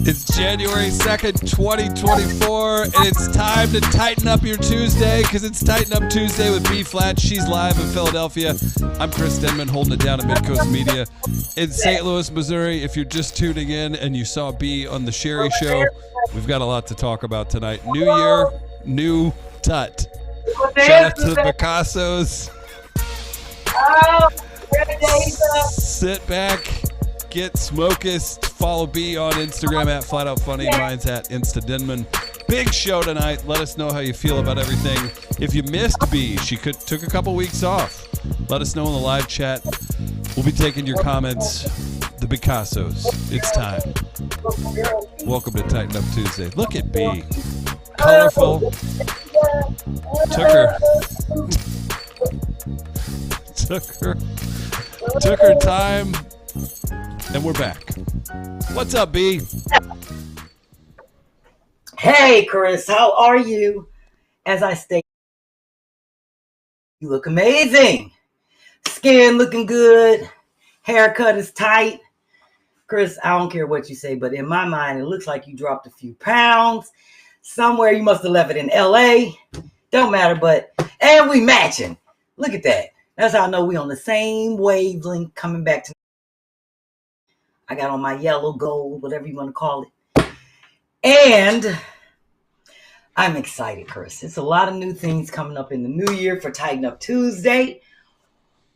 It's January 2nd, 2024, and it's time to tighten up your Tuesday because it's Tighten Up Tuesday with B-Phlat. She's live in Philadelphia. I'm Chris Denman, holding it down at Midcoast Media in St. Louis, Missouri. If you're just tuning in and you saw B on the Sherri show, we've got a lot to talk about tonight. New year, new tut. Shout out to the Picassos. Sit back, get smokest. Follow B on Instagram at Flat Out Funny. Mine's at InstaDenman. Big show tonight. Let us know how you feel about everything. If you missed B, she took a couple weeks off. Let us know in the live chat. We'll be taking your comments. The Picassos. It's time. Welcome to Tighten Up Tuesday. Look at B. Colorful. Took her time. And we're back. What's up, B? Hey, Chris, how are you? As I state, you look amazing. Skin looking good. Haircut is tight. Chris, I don't care what you say, but in my mind, it looks like you dropped a few pounds. Somewhere you must have left it in LA. Don't matter, and we matching. Look at that. That's how I know we on the same wavelength coming back to. I got on my yellow, gold, whatever you want to call it. And I'm excited, Chris. It's a lot of new things coming up in the new year for Tighten Up Tuesday.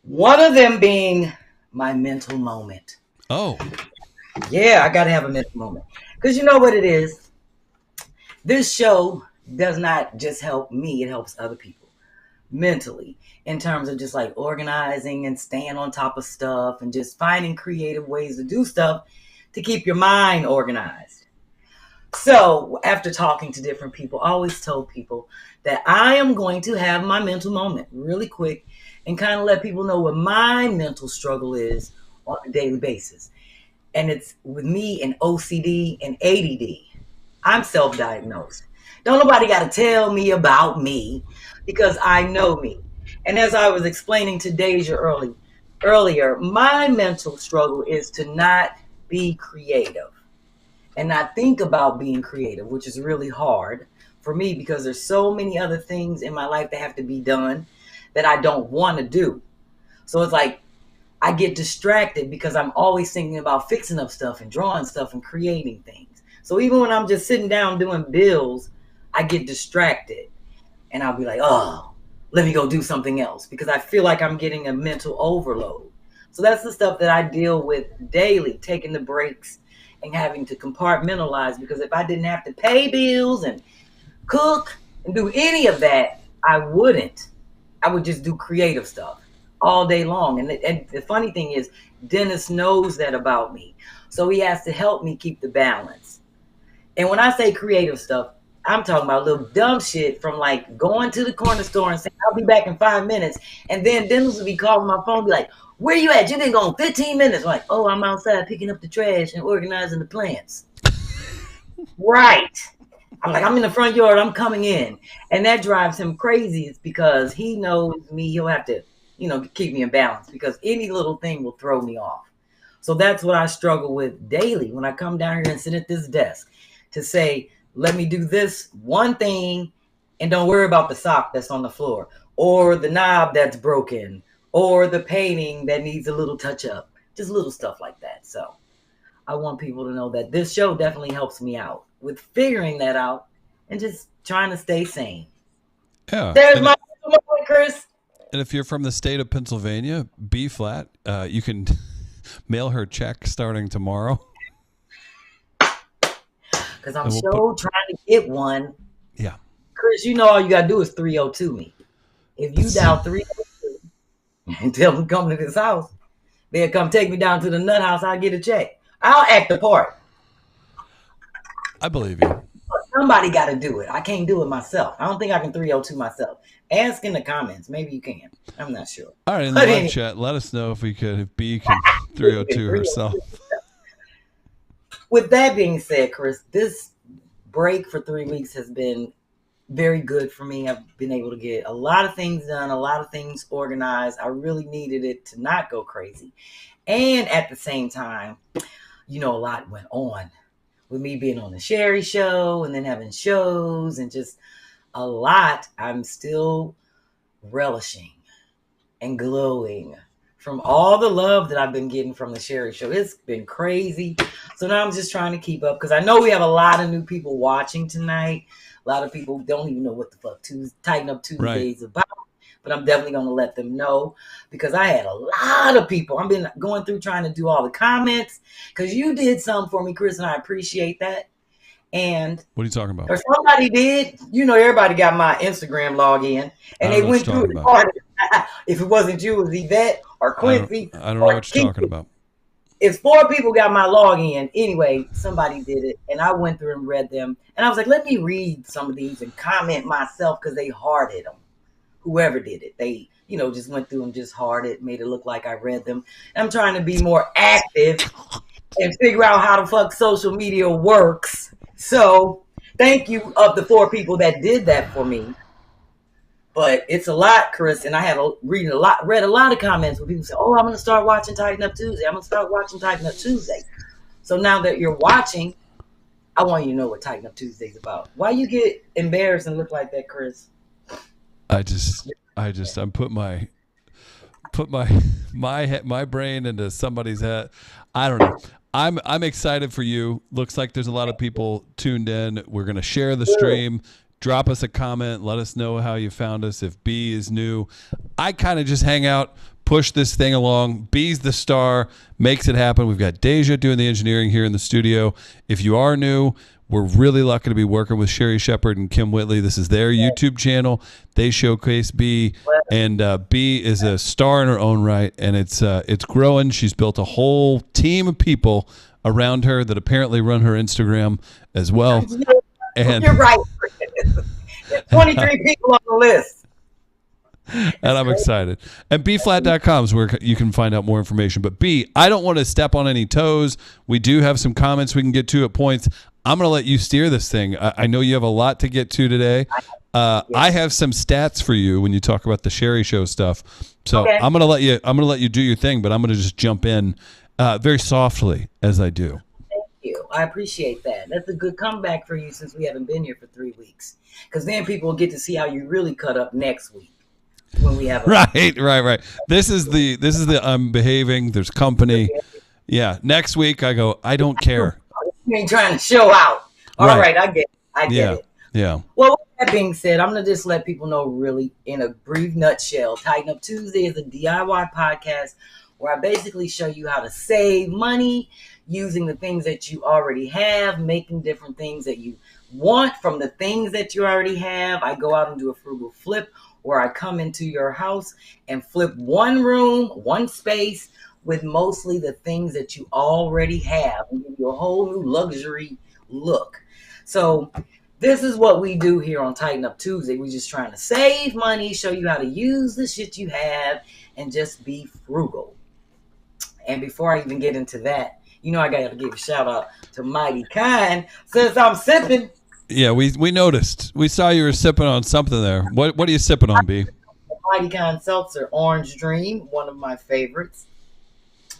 One of them being my mental moment. Oh. Yeah, I got to have a mental moment. Because you know what it is? This show does not just help me. It helps other people mentally. In terms of just like organizing and staying on top of stuff and just finding creative ways to do stuff to keep your mind organized. So after talking to different people, I always told people that I am going to have my mental moment really quick and kind of let people know what my mental struggle is on a daily basis. And it's with me and OCD and ADD. I'm self-diagnosed. Don't nobody got to tell me about me because I know me. And as I was explaining to Deja earlier, my mental struggle is to not be creative and not think about being creative, which is really hard for me because there's so many other things in my life that have to be done that I don't want to do. So it's like I get distracted because I'm always thinking about fixing up stuff and drawing stuff and creating things. So even when I'm just sitting down doing bills, I get distracted and I'll be like, oh, let me go do something else because I feel like I'm getting a mental overload. So that's the stuff that I deal with daily, taking the breaks and having to compartmentalize because if I didn't have to pay bills and cook and do any of that, I wouldn't. I would just do creative stuff all day long. And the funny thing is, Dennis knows that about me. So he has to help me keep the balance. And when I say creative stuff, I'm talking about little dumb shit from like going to the corner store and saying, I'll be back in 5 minutes. And then Dennis will be calling my phone, be like, where you at? You didn't go in 15 minutes. I'm like, oh, I'm outside picking up the trash and organizing the plants. Right. I'm like, I'm in the front yard. I'm coming in. And that drives him crazy. It's because he knows me. He'll have to, keep me in balance because any little thing will throw me off. So that's what I struggle with daily when I come down here and sit at this desk to say, let me do this one thing and don't worry about the sock that's on the floor or the knob that's broken or the painting that needs a little touch up, just little stuff like that. So I want people to know that this show definitely helps me out with figuring that out and just trying to stay sane. Yeah. There's my moment, Chris. And if you're from the state of Pennsylvania, B-Phlat, you can mail her check starting tomorrow. Because I'm trying to get one. Yeah. Chris, all you got to do is 302 me. If you dial 302 and tell them to come to this house, they'll come take me down to the nut house. I'll get a check. I'll act the part. I believe you. But somebody got to do it. I can't do it myself. I don't think I can 302 myself. Ask in the comments. Maybe you can. I'm not sure. All right, in the live chat, let us know if B can 302 herself. With that being said, Chris, break for 3 weeks has been very good for me. I've been able to get a lot of things done, a lot of things organized. I really needed it to not go crazy. And at the same time, a lot went on with me being on the Sherri show and then having shows and just a lot. I'm still relishing and glowing from all the love that I've been getting from the Sherri show. It's been crazy. So now I'm just trying to keep up because I know we have a lot of new people watching tonight. A lot of people don't even know what the fuck Tighten Up Tuesdaze is about. But I'm definitely going to let them know because I had a lot of people. I've been going through trying to do all the comments because you did some for me, Chris, and I appreciate that. And what are you talking about? Or somebody did. Everybody got my Instagram login, and they went through it. If it wasn't you, it was Yvette or Quincy. I don't know what you're talking about. It's 4 people got my login. Anyway, somebody did it, and I went through and read them. And I was like, let me read some of these and comment myself because they hearted them. Whoever did it, they, just went through and just hearted, made it look like I read them. And I'm trying to be more active and figure out how the fuck social media works. So thank you of the 4 people that did that for me. But it's a lot, Chris, and I have read a lot of comments where people say, "Oh, I'm going to start watching Tighten Up Tuesday. I'm going to start watching Tighten Up Tuesday." So now that you're watching, I want you to know what Tighten Up Tuesday is about. Why you get embarrassed and look like that, Chris? I'm put my brain into somebody's head. I don't know. I'm excited for you. Looks like there's a lot of people tuned in. We're going to share the stream. Drop us a comment. Let us know how you found us. If B is new, I kind of just hang out, push this thing along. B's the star, makes it happen. We've got Deja doing the engineering here in the studio. If you are new, we're really lucky to be working with Sherri Shepherd and Kim Whitley. This is their YouTube channel. They showcase B, and B is a star in her own right, and it's growing. She's built a whole team of people around her that apparently run her Instagram as well. And you're right. There's 23 people on the list. And I'm excited. And BPhlat.com is where you can find out more information. But B, I don't want to step on any toes. We do have some comments we can get to at points. I'm going to let you steer this thing. I know you have a lot to get to today. I have some stats for you when you talk about the Sherri show stuff. So okay. I'm going to let you do your thing, but I'm going to just jump in very softly as I do. You. I appreciate that. That's a good comeback for you since we haven't been here for 3 weeks. Because then people will get to see how you really cut up next week when we have right. This is the I'm behaving. There's company. Yeah. Next week I go. I don't care. You ain't trying to show out. All right. I get it. Yeah. Well, with that being said, I'm gonna just let people know really in a brief nutshell. Tighten Up Tuesday is a DIY podcast where I basically show you how to save money using the things that you already have, making different things that you want from the things that you already have. I go out and do a frugal flip where I come into your house and flip one room, one space with mostly the things that you already have and give you a whole new luxury look. So this is what we do here on Tighten Up Tuesday. We're just trying to save money, show you how to use the shit you have, and just be frugal. And before I even get into that, I got to give a shout out to Mighty Kind since I'm sipping. Yeah, we noticed. We saw you were sipping on something there. What are you sipping on, B? Mighty Kind Seltzer, Orange Dream, one of my favorites.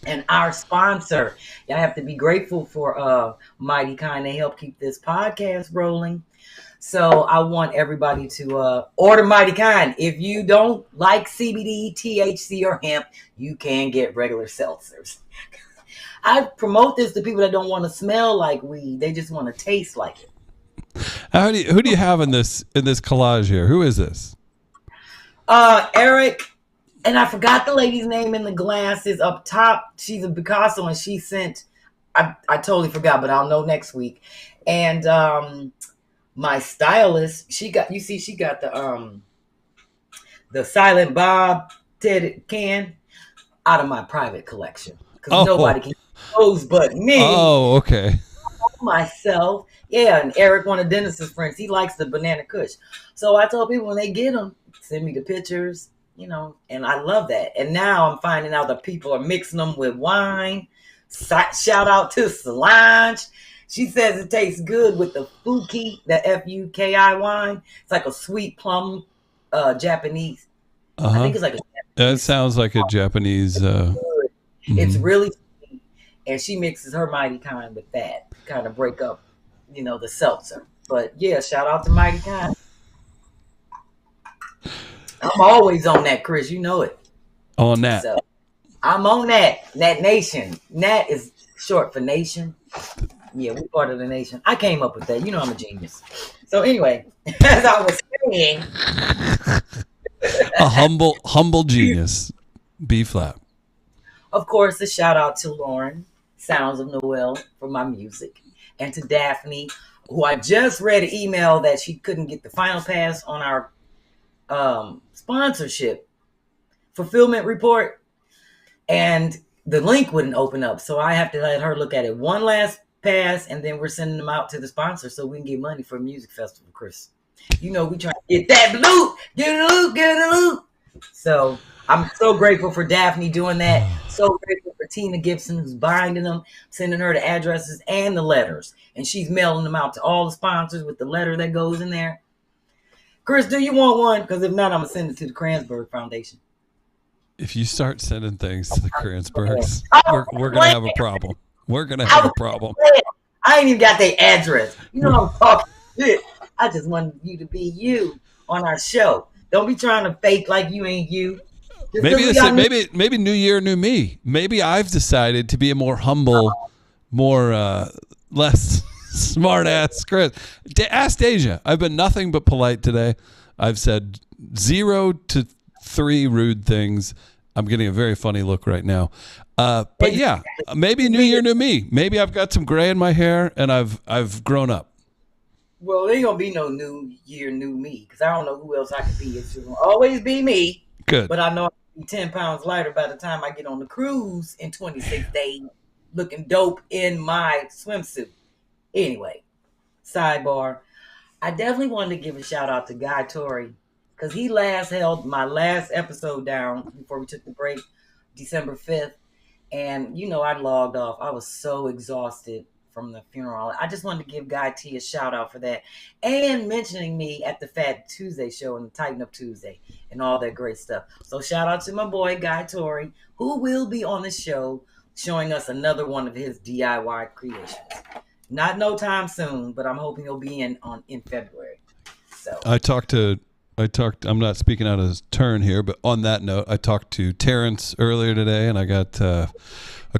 And our sponsor, I have to be grateful for Mighty Kind. They help keep this podcast rolling. So I want everybody to order Mighty Kind. If you don't like CBD, THC, or hemp, you can get regular seltzers. I promote this to people that don't want to smell like weed. They just want to taste like it. Who do you have in this collage here? Who is this? Eric, and I forgot the lady's name in the glasses up top. She's a Picasso, and she sent. I totally forgot, but I'll know next week. And my stylist, she got the Silent Bob Ted can out of my private collection because nobody can. Those but me. Oh, okay. Myself. Yeah, and Eric, one of Dennis's friends, he likes the Banana Kush. So I told people when they get them, send me the pictures, and I love that. And now I'm finding out that people are mixing them with wine. Shout out to Solange. She says it tastes good with the Fuki, the Fuki wine. It's like a sweet plum, Japanese. I think it's like a That Japanese. sounds like a Japanese. It's really sweet, and she mixes her Mighty Kind with that, kind of break up, the seltzer. But yeah, shout out to Mighty Kind. I'm always on that, Chris. You know it. On that. So I'm on that. That nation. Nat is short for nation. Yeah, we're part of the nation. I came up with that. You know I'm a genius. So anyway, as I was saying, a humble genius. B-Phlat. Of course, a shout out to Lauren, Sounds of Noel, for my music, and to Daphne, who I just read an email that she couldn't get the final pass on our sponsorship fulfillment report, and the link wouldn't open up. So I have to let her look at it one last pass, and then we're sending them out to the sponsor so we can get money for a music festival, Chris. We trying to get that loot, get the loot. So I'm so grateful for Daphne doing that. So grateful for Tina Gibson, who's binding them, sending her the addresses and the letters. And she's mailing them out to all the sponsors with the letter that goes in there. Chris, do you want one? Because if not, I'm going to send it to the Kranzberg Foundation. If you start sending things to the Kranzbergs, we're going to have a problem. We're going to have a problem. I ain't even got their address. I'm talking shit. I just wanted you to be you on our show. Don't be trying to fake like you ain't you. Maybe new year, new me. Maybe I've decided to be a more humble, less smart ass Chris. Ask Deja. I've been nothing but polite today. I've said 0 to 3 rude things. I'm getting a very funny look right now. But yeah, maybe new year, new me. Maybe I've got some gray in my hair and I've grown up. Well, there ain't gonna be no new year, new me, because I don't know who else I could be. It's gonna always be me. Good. But I know I'll be 10 pounds lighter by the time I get on the cruise in 26 days, looking dope in my swimsuit. Anyway, sidebar. I definitely wanted to give a shout out to Guy Torrey, because he last held my last episode down before we took the break, December 5th. And, I logged off. I was so exhausted from the funeral. I just wanted to give Guy T a shout out for that, and mentioning me at the Fat Tuesday show and the Tighten Up Tuesday and all that great stuff. So shout out to my boy Guy Torrey, who will be on the show showing us another one of his DIY creations. Not no time soon, but I'm hoping he'll be in February. So I'm not speaking out of turn here, but on that note, I talked to Terrence earlier today, and I got a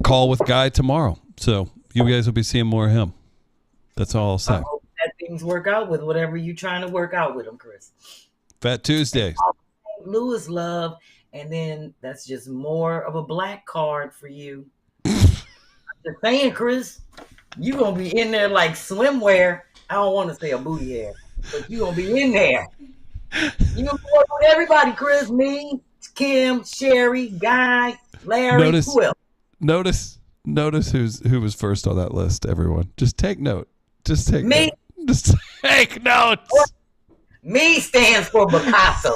call with Guy tomorrow. So you guys will be seeing more of him. That's all I'll say. I hope that things work out with whatever you're trying to work out with him, Chris. Fat Tuesdaze. Louis love, and then that's just more of a black card for you. I'm just saying, Chris, you going to be in there like swimwear. I don't want to say a booty hair, but you going to be in there. You going to work with everybody, Chris. Me, Kim, Sherri, Guy, Larry, who else? Notice who was first on that list, everyone. Just take note. Just take me. Note. Just take notes. Me stands for Picasso.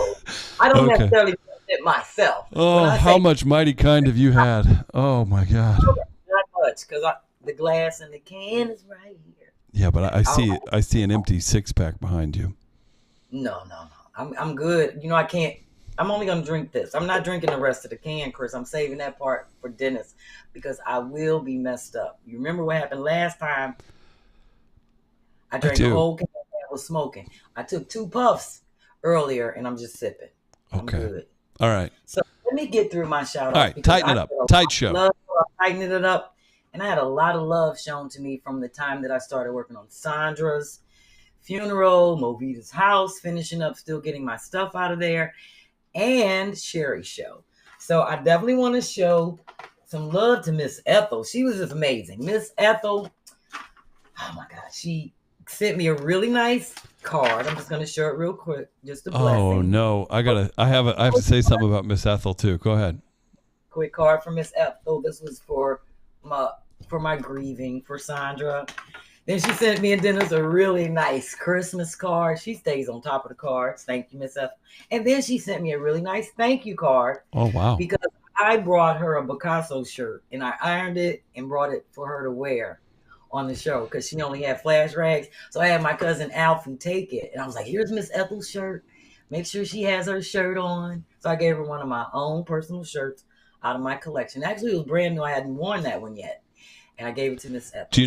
I don't necessarily it myself. Oh, how much Mighty Kind have you had? Oh my God. Not much, because the glass and the can is right here. Yeah, but I see an empty 6-pack behind you. No. I'm good. I can't. I'm only going to drink this. I'm not drinking the rest of the can, Chris. I'm saving that part for Dennis because I will be messed up. You remember what happened last time? I drank the whole can I was smoking. I took 2 puffs earlier and I'm just sipping. Okay. I'm good. All right. So let me get through my shout out. All right. Tighten it up. Tight show. Tightening it up. And I had a lot of love shown to me from the time that I started working on Sandra's funeral, Movita's house, finishing up, still getting my stuff out of there, and Sherri's show. So I definitely want to show some love to Miss Ethel. She was just amazing. Miss Ethel, oh my God, she sent me a really nice card. I'm just going to show it real quick. Just a blessing. Oh no, I have to say something about Miss Ethel too. Go ahead. Quick card from Miss Ethel. This was for my grieving for Sandra. Then she sent me and Dennis a really nice Christmas card. She stays on top of the cards. Thank you, Miss Ethel. And then she sent me a really nice thank you card. Oh, wow. Because I brought her a Picasso shirt and I ironed it and brought it for her to wear on the show because she only had flash rags. So I had my cousin Alfie take it, and I was like, "Here's Miss Ethel's shirt. Make sure she has her shirt on." So I gave her one of my own personal shirts out of my collection. Actually, it was brand new. I hadn't worn that one yet, and I gave it to Miss Ethel. Do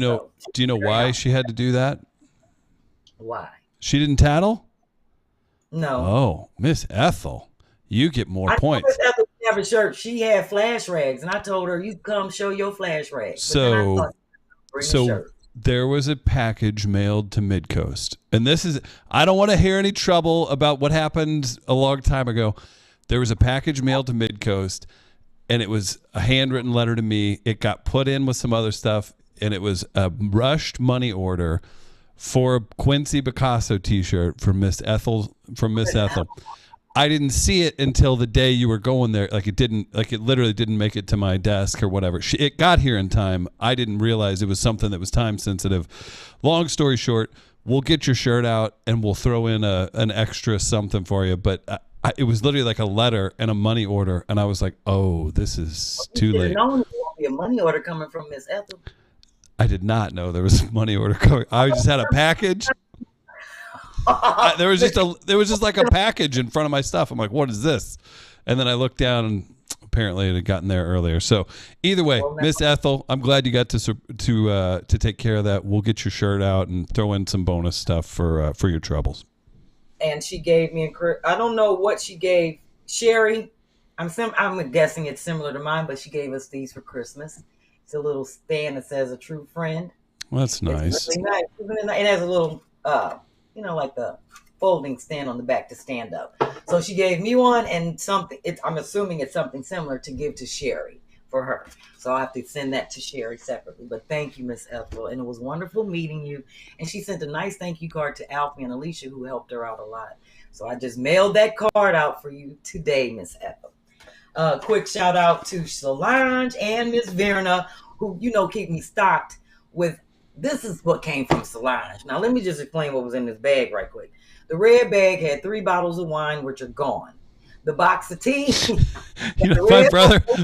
you know why she had to do that? Why? She didn't tattle? No. Oh, Miss Ethel, you get more points. Miss Ethel didn't have a shirt. She had flash rags, and I told her, "You come show your flash rags." So there was a package mailed to Midcoast, and this is, I don't want to hear any trouble about what happened a long time ago. There was a package mailed to Midcoast, and it was a handwritten letter to me. It got put in with some other stuff, and it was a rushed money order for a Quincy Picasso t-shirt from Miss Ethel. I didn't see it until the day you were going there. It literally didn't make it to my desk or whatever. It got here in time. I didn't realize it was something that was time sensitive. Long story short, we'll get your shirt out and we'll throw in an extra something for you. But it was literally like a letter and a money order. And I was like, oh, this is too late. There won't be a money order coming from Miss Ethel. I did not know there was a money order coming. I just had a package. There was just like a package in front of my stuff. I'm like, what is this? And then I looked down, and apparently it had gotten there earlier. So either way, Miss Ethel, I'm glad you got to take care of that. We'll get your shirt out and throw in some bonus stuff for your troubles. And she gave me, I don't know what she gave Sherri. I'm guessing it's similar to mine, but she gave us these for Christmas. It's a little stand that says "A True Friend." Well, that's nice. It's really nice. It has a little, like the folding stand on the back to stand up. So she gave me one and something. I'm assuming it's something similar to give to Sherri for her. So I'll have to send that to Sherri separately. But thank you, Miss Ethel. And it was wonderful meeting you. And she sent a nice thank you card to Alfie and Alicia, who helped her out a lot. So I just mailed that card out for you today, Miss Ethel. Quick shout out to Solange and Miss Verna, who, keep me stocked with. This is what came from Solange. Now, let me just explain what was in this bag right quick. The red bag had 3 bottles of wine, which are gone. The box of tea.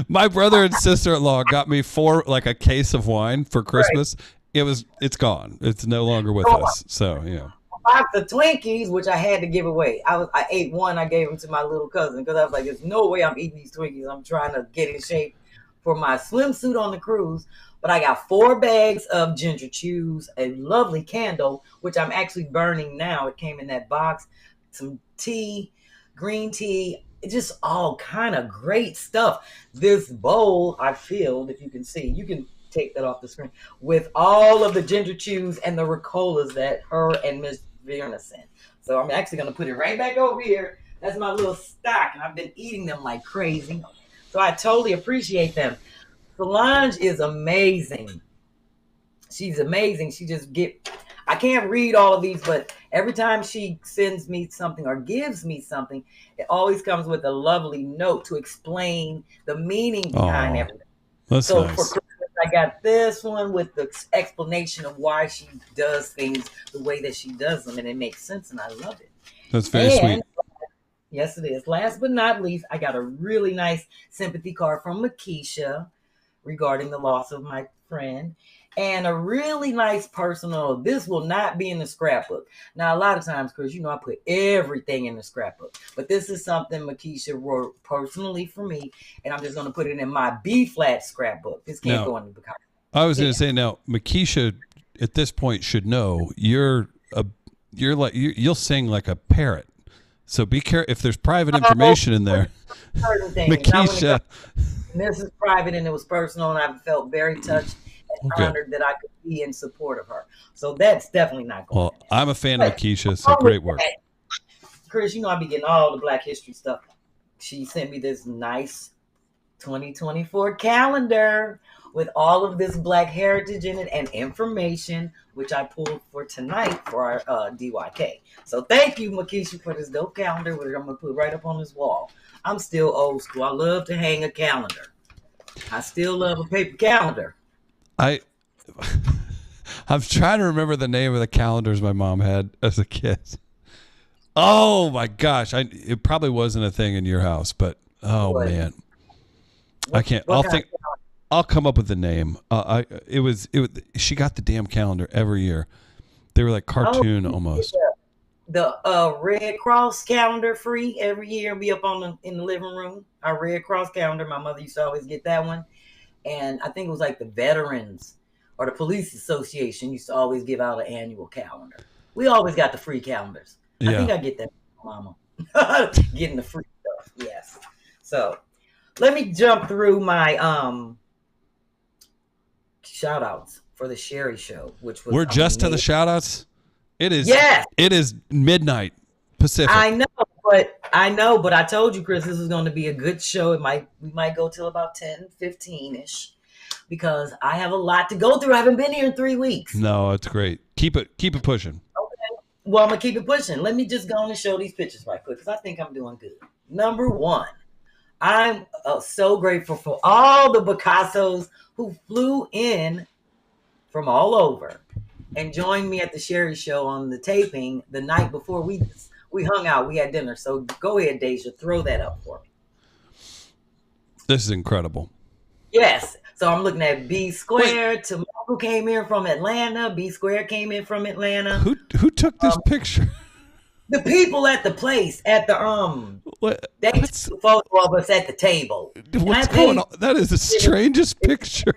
My brother and sister-in-law got me a case of wine for Christmas. Right. It's gone. It's no longer with us. So, yeah. Box of Twinkies, which I had to give away. I ate one. I gave them to my little cousin because I was like, there's no way I'm eating these Twinkies. I'm trying to get in shape for my swimsuit on the cruise. But I got 4 bags of ginger chews, a lovely candle, which I'm actually burning now. It came in that box. Some tea, green tea, just all kind of great stuff. This bowl I filled, if you can see, you can take that off the screen, with all of the ginger chews and the Ricolas that her and Miss Verna sent. So I'm actually going to put it right back over here. That's my little stock, and I've been eating them like crazy. So I totally appreciate them. Solange is amazing. She's amazing. I can't read all of these, but every time she sends me something or gives me something, it always comes with a lovely note to explain the meaning behind everything. That's so nice. For Christmas, I got this one with the explanation of why she does things the way that she does them, and it makes sense, and I love it. That's very sweet. Yes, it is. Last but not least, I got a really nice sympathy card from Makisha regarding the loss of my friend, and a really nice personal. This will not be in the scrapbook. Now, a lot of times, Chris, I put everything in the scrapbook, but this is something Makisha wrote personally for me, and I'm just going to put it in my B-Phlat scrapbook. This can't go in the book. I was going to say, now, Makisha at this point should know you'll sing like a parrot. So be careful if there's private information in there. Makisha. This is private and it was personal, and I felt very touched and honored that I could be in support of her. So that's definitely not going. Well, I'm a fan of Makisha, so great work. Chris, I be getting all the Black History stuff. She sent me this nice 2024 calendar with all of this Black heritage in it and information, which I pulled for tonight for our DYK. So thank you, Makisha, for this dope calendar, which I'm going to put right up on this wall. I'm still old school. I love to hang a calendar. I still love a paper calendar. I'm trying to remember the name of the calendars my mom had as a kid. Oh my gosh. It probably wasn't a thing in your house, but man. I can't. I'll I'll come up with the name. She got the damn calendar every year. They were like cartoon almost. The Red Cross calendar free every year. Be up in the living room. Our Red Cross calendar. My mother used to always get that one, and I think it was like the veterans or the police association used to always give out an annual calendar. We always got the free calendars. Yeah. I think I get that from Mama. Getting the free stuff. Yes. So let me jump through my shout outs for the Sherri show, which was we're just to the shout outs. It is midnight Pacific. I know, but I told you, Chris, this was going to be a good show. We might go till about 10, 15-ish because I have a lot to go through. I haven't been here in 3 weeks. No, it's great. Keep it pushing. Okay. Well, I'm going to keep it pushing. Let me just go on and show these pictures right quick because I think I'm doing good. Number one, I'm so grateful for all the Picassos who flew in from all over and joined me at the Sherri show on the taping the night before we hung out. We had dinner. So go ahead, Deja, throw that up for me. This is incredible. Yes. So I'm looking at B Square. Tomorrow came in from Atlanta. B Square came in from Atlanta. Who took this picture? The people at the place at the they took a photo of us at the table. What's going on? That is the strangest picture.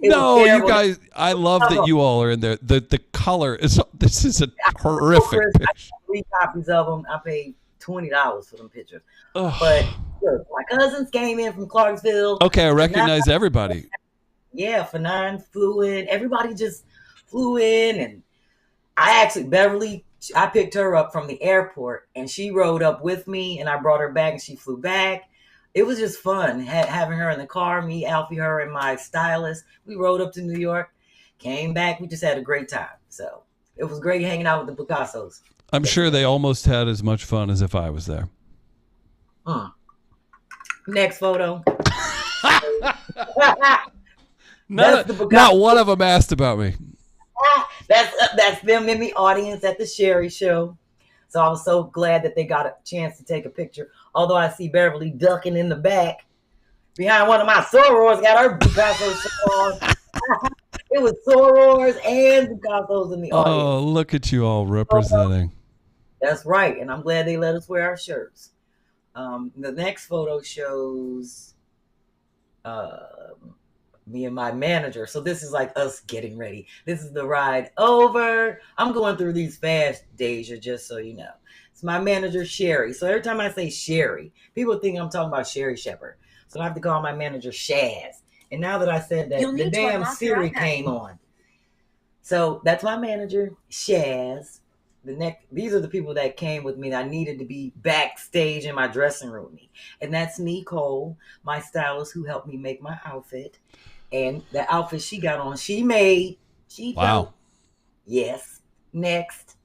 No, you guys, I love that you all are in there. The color this is a horrific picture. I got 3 copies of them. I paid $20 for them pictures. Ugh. But look, my cousins came in from Clarksville. Okay, I recognize everybody. Yeah, Fanon flew in. Everybody just flew in, and Beverly, I picked her up from the airport, and she rode up with me, and I brought her back, and she flew back. It was just fun having her in the car, me, Alfie, her, and my stylist. We rode up to New York, came back. We just had a great time. So it was great hanging out with the Picassos. I'm sure they almost had as much fun as if I was there. Next photo. Not one of them asked about me. That's them in the audience at the Sherri show. So I was so glad that they got a chance to take a picture. Although I see Beverly ducking in the back behind one of my sorors, got her Picasso on. It was sorors and Picassos in the audience. Oh, look at you all representing. That's right. And I'm glad they let us wear our shirts. The next photo shows me and my manager. So this is like us getting ready. This is the ride over. I'm going through these fast, Deja, just so you know. It's my manager, Sherri. So every time I say Sherri, people think I'm talking about Sherri Shepherd. So I have to call my manager Shaz. And now that I said that, the damn Siri came on. So that's my manager, Shaz. These are the people that came with me that I needed to be backstage in my dressing room with me. And that's Nicole, my stylist, who helped me make my outfit. And the outfit she got on, she made. Wow. Yes. Next.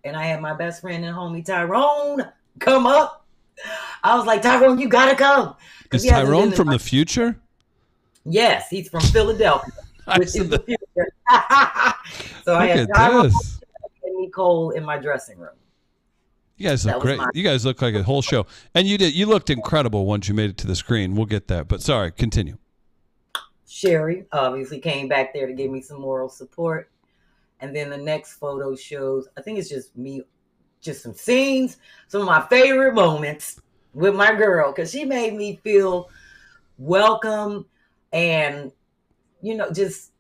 And I had my best friend and homie Tyrone come up. I was like, Tyrone, you gotta come. Is Tyrone from the future? Yes, he's from Philadelphia, which is the future. So I had Tyrone and Nicole in my dressing room. You guys look great. You guys look like a whole show. And you looked incredible once you made it to the screen. We'll get that. But sorry, continue. Sherri obviously came back there to give me some moral support. And then the next photo shows, I think it's just me, just some scenes, some of my favorite moments with my girl, because she made me feel welcome and, just,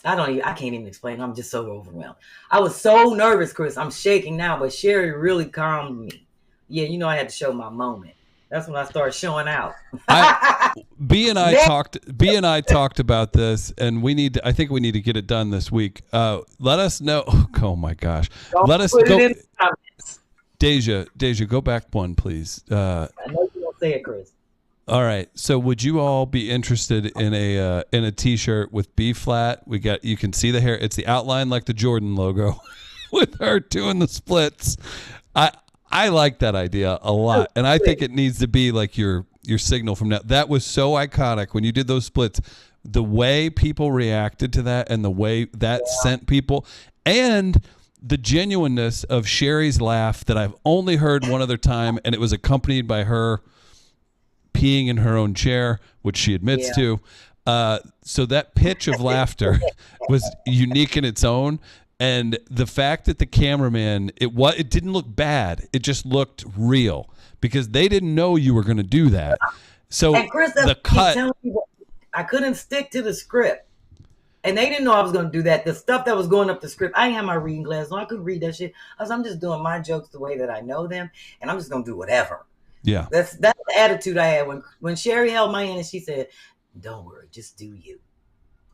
I can't even explain. I'm just so overwhelmed. I was so nervous, Chris. I'm shaking now, but Sherri really calmed me. Yeah, I had to show my moment. That's when I started showing out. B and I talked about this, and I think we need to get it done this week. Let us know. Oh my gosh. Let us go. Deja, go back one, please. I know you don't say it, Chris. All right. So would you all be interested in a t-shirt with B-Phlat? You can see the hair. It's the outline like the Jordan logo with her doing the splits. I like that idea a lot. And I think it needs to be like your signal from now. That was so iconic when you did those splits. The way people reacted to that and the way that sent people, and the genuineness of Sherri's laugh that I've only heard one other time, and it was accompanied by her peeing in her own chair, which she admits to. So that pitch of laughter was unique in its own. And the fact that the cameraman, it didn't look bad. It just looked real because they didn't know you were going to do that. So and Chris, the cut, I couldn't stick to the script. And they didn't know I was going to do that. The stuff that was going up the script, I didn't have my reading glasses on. I couldn't read that shit. I'm just doing my jokes the way that I know them, and I'm just going to do whatever. Yeah. That's the attitude I had when Sherri held my hand and she said, "Don't worry, just do you."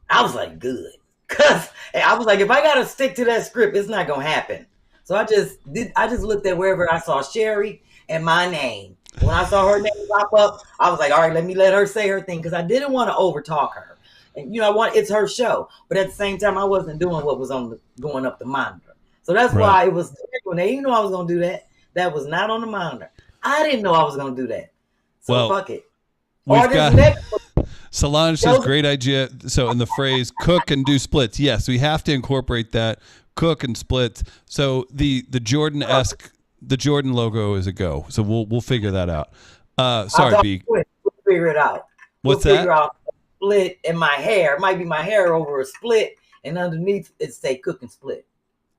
I was like, good. Because I was like, if I got to stick to that script, it's not going to happen. So I just looked at wherever I saw Sherri and my name. When I saw her name pop up, I was like, all right, let her say her thing, because I didn't want to overtalk her. And it's her show, but at the same time, I wasn't doing what was going up the monitor. So that's why it was when they didn't know I was going to do that. That was not on the monitor. I didn't know I was going to do that. So fuck it. Solange says, great idea. So in the phrase cook and do splits, yes, we have to incorporate that, cook and splits. So the Jordan-esque, the Jordan logo is a go. So we'll figure that out. Sorry, B. We'll figure it out. What's we'll that? Figure out split in my hair. It might be my hair over a split, and underneath it say cook and split.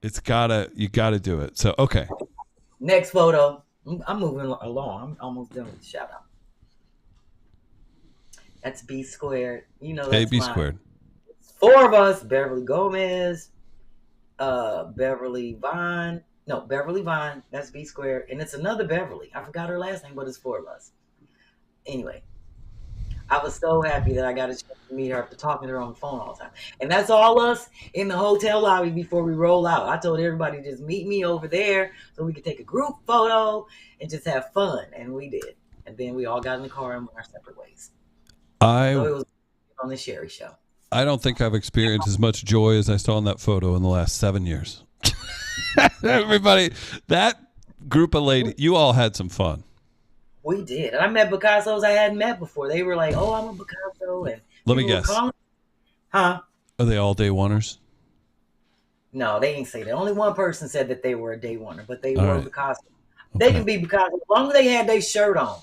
You gotta do it. So okay. Next photo. I'm moving along. I'm almost done with the shout out. That's B squared. That's B squared. It's 4 of us: Beverly Gomez, Beverly Vaughn. No, Beverly Vaughn. That's B squared, and it's another Beverly. I forgot her last name, but it's 4 of us. Anyway. I was so happy that I got a chance to meet her after talking to her on the phone all the time. And that's all us in the hotel lobby before we roll out. I told everybody, just meet me over there so we could take a group photo and just have fun. And we did. And then we all got in the car and went our separate ways. So it was on the Sherri show. I don't think I've experienced as much joy as I saw in that photo in the last 7 years. Everybody, that group of ladies, you all had some fun. We did. And I met Picassos I hadn't met before. They were like, oh, I'm a Picasso. And let me guess. Huh? Are they all day oneers? No, they didn't say that. Only one person said that they were a day oneer, but they were Picasso. Okay. They can be Picasso as long as they had their shirt on.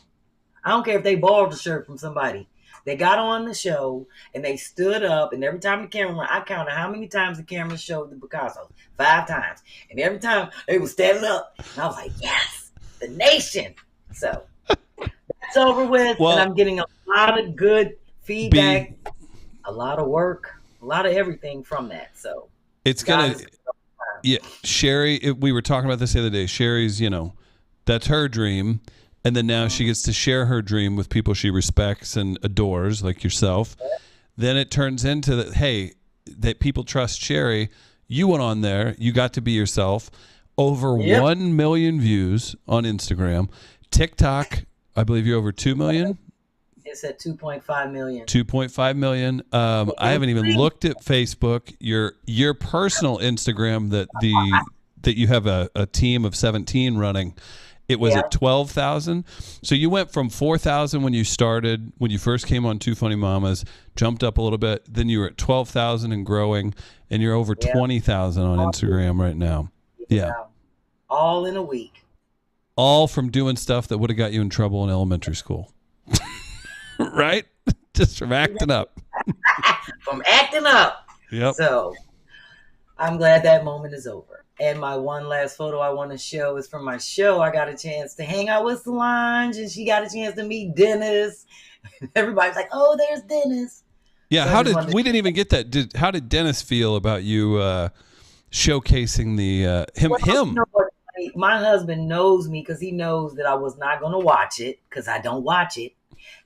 I don't care if they borrowed the shirt from somebody. They got on the show and they stood up, and every time the camera went, I counted how many times the camera showed the Picassos. 5 times. And every time they were standing up, and I was like, yes, the nation. So that's over with, and I'm getting a lot of good feedback, a lot of work, a lot of everything from that. So it's gonna, Sherri. We were talking about this the other day. Sherri's, that's her dream, and then now she gets to share her dream with people she respects and adores, like yourself. Then it turns into that people trust Sherri. You went on there, you got to be yourself. Over 1 million views on Instagram. TikTok, I believe you're over 2 million. It's at 2.5 million. 2.5 million. I haven't even looked at Facebook. Your personal Instagram that you have a team of 17 running. It was at 12,000. So you went from 4,000 when you first came on Two Funny Mamas, jumped up a little bit. Then you were at 12,000 and growing, and you're over 20,000 on Instagram right now. Yeah. All in a week. All from doing stuff that would have got you in trouble in elementary school. Right? Just from acting up. From acting up. Yep. So I'm glad that moment is over. And my one last photo I want to show is from my show. I got a chance to hang out with Solange, and she got a chance to meet Dennis. Everybody's like, oh, there's Dennis. Yeah, so we didn't even get that. How did Dennis feel about you showcasing him? My husband knows me because he knows that I was not going to watch it because I don't watch it.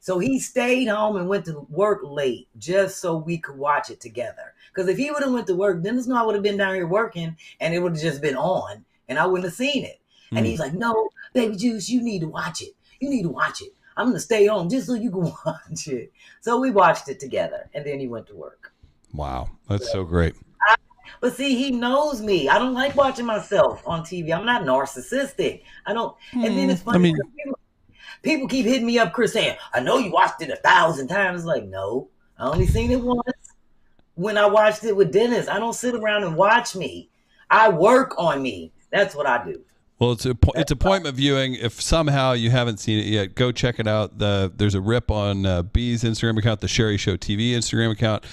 So he stayed home and went to work late just so we could watch it together. Because if he would have went to work, Dennis knew I would have been down here working and it would have just been on and I wouldn't have seen it. And he's like, no, baby Juice, you need to watch it. You need to watch it. I'm going to stay home just so you can watch it. So we watched it together and then he went to work. Wow. That's so great. But see, he knows me. I don't like watching myself on TV. I'm not narcissistic. I don't. And then it's funny. People keep hitting me up, Chris, saying, I know you watched it 1,000 times. Like, no, I only seen it once when I watched it with Dennis. I don't sit around and watch me. I work on me. That's what I do. Well, it's appointment viewing. If somehow you haven't seen it yet, go check it out. There's a rip on B's Instagram account, the Sherri Show TV Instagram account.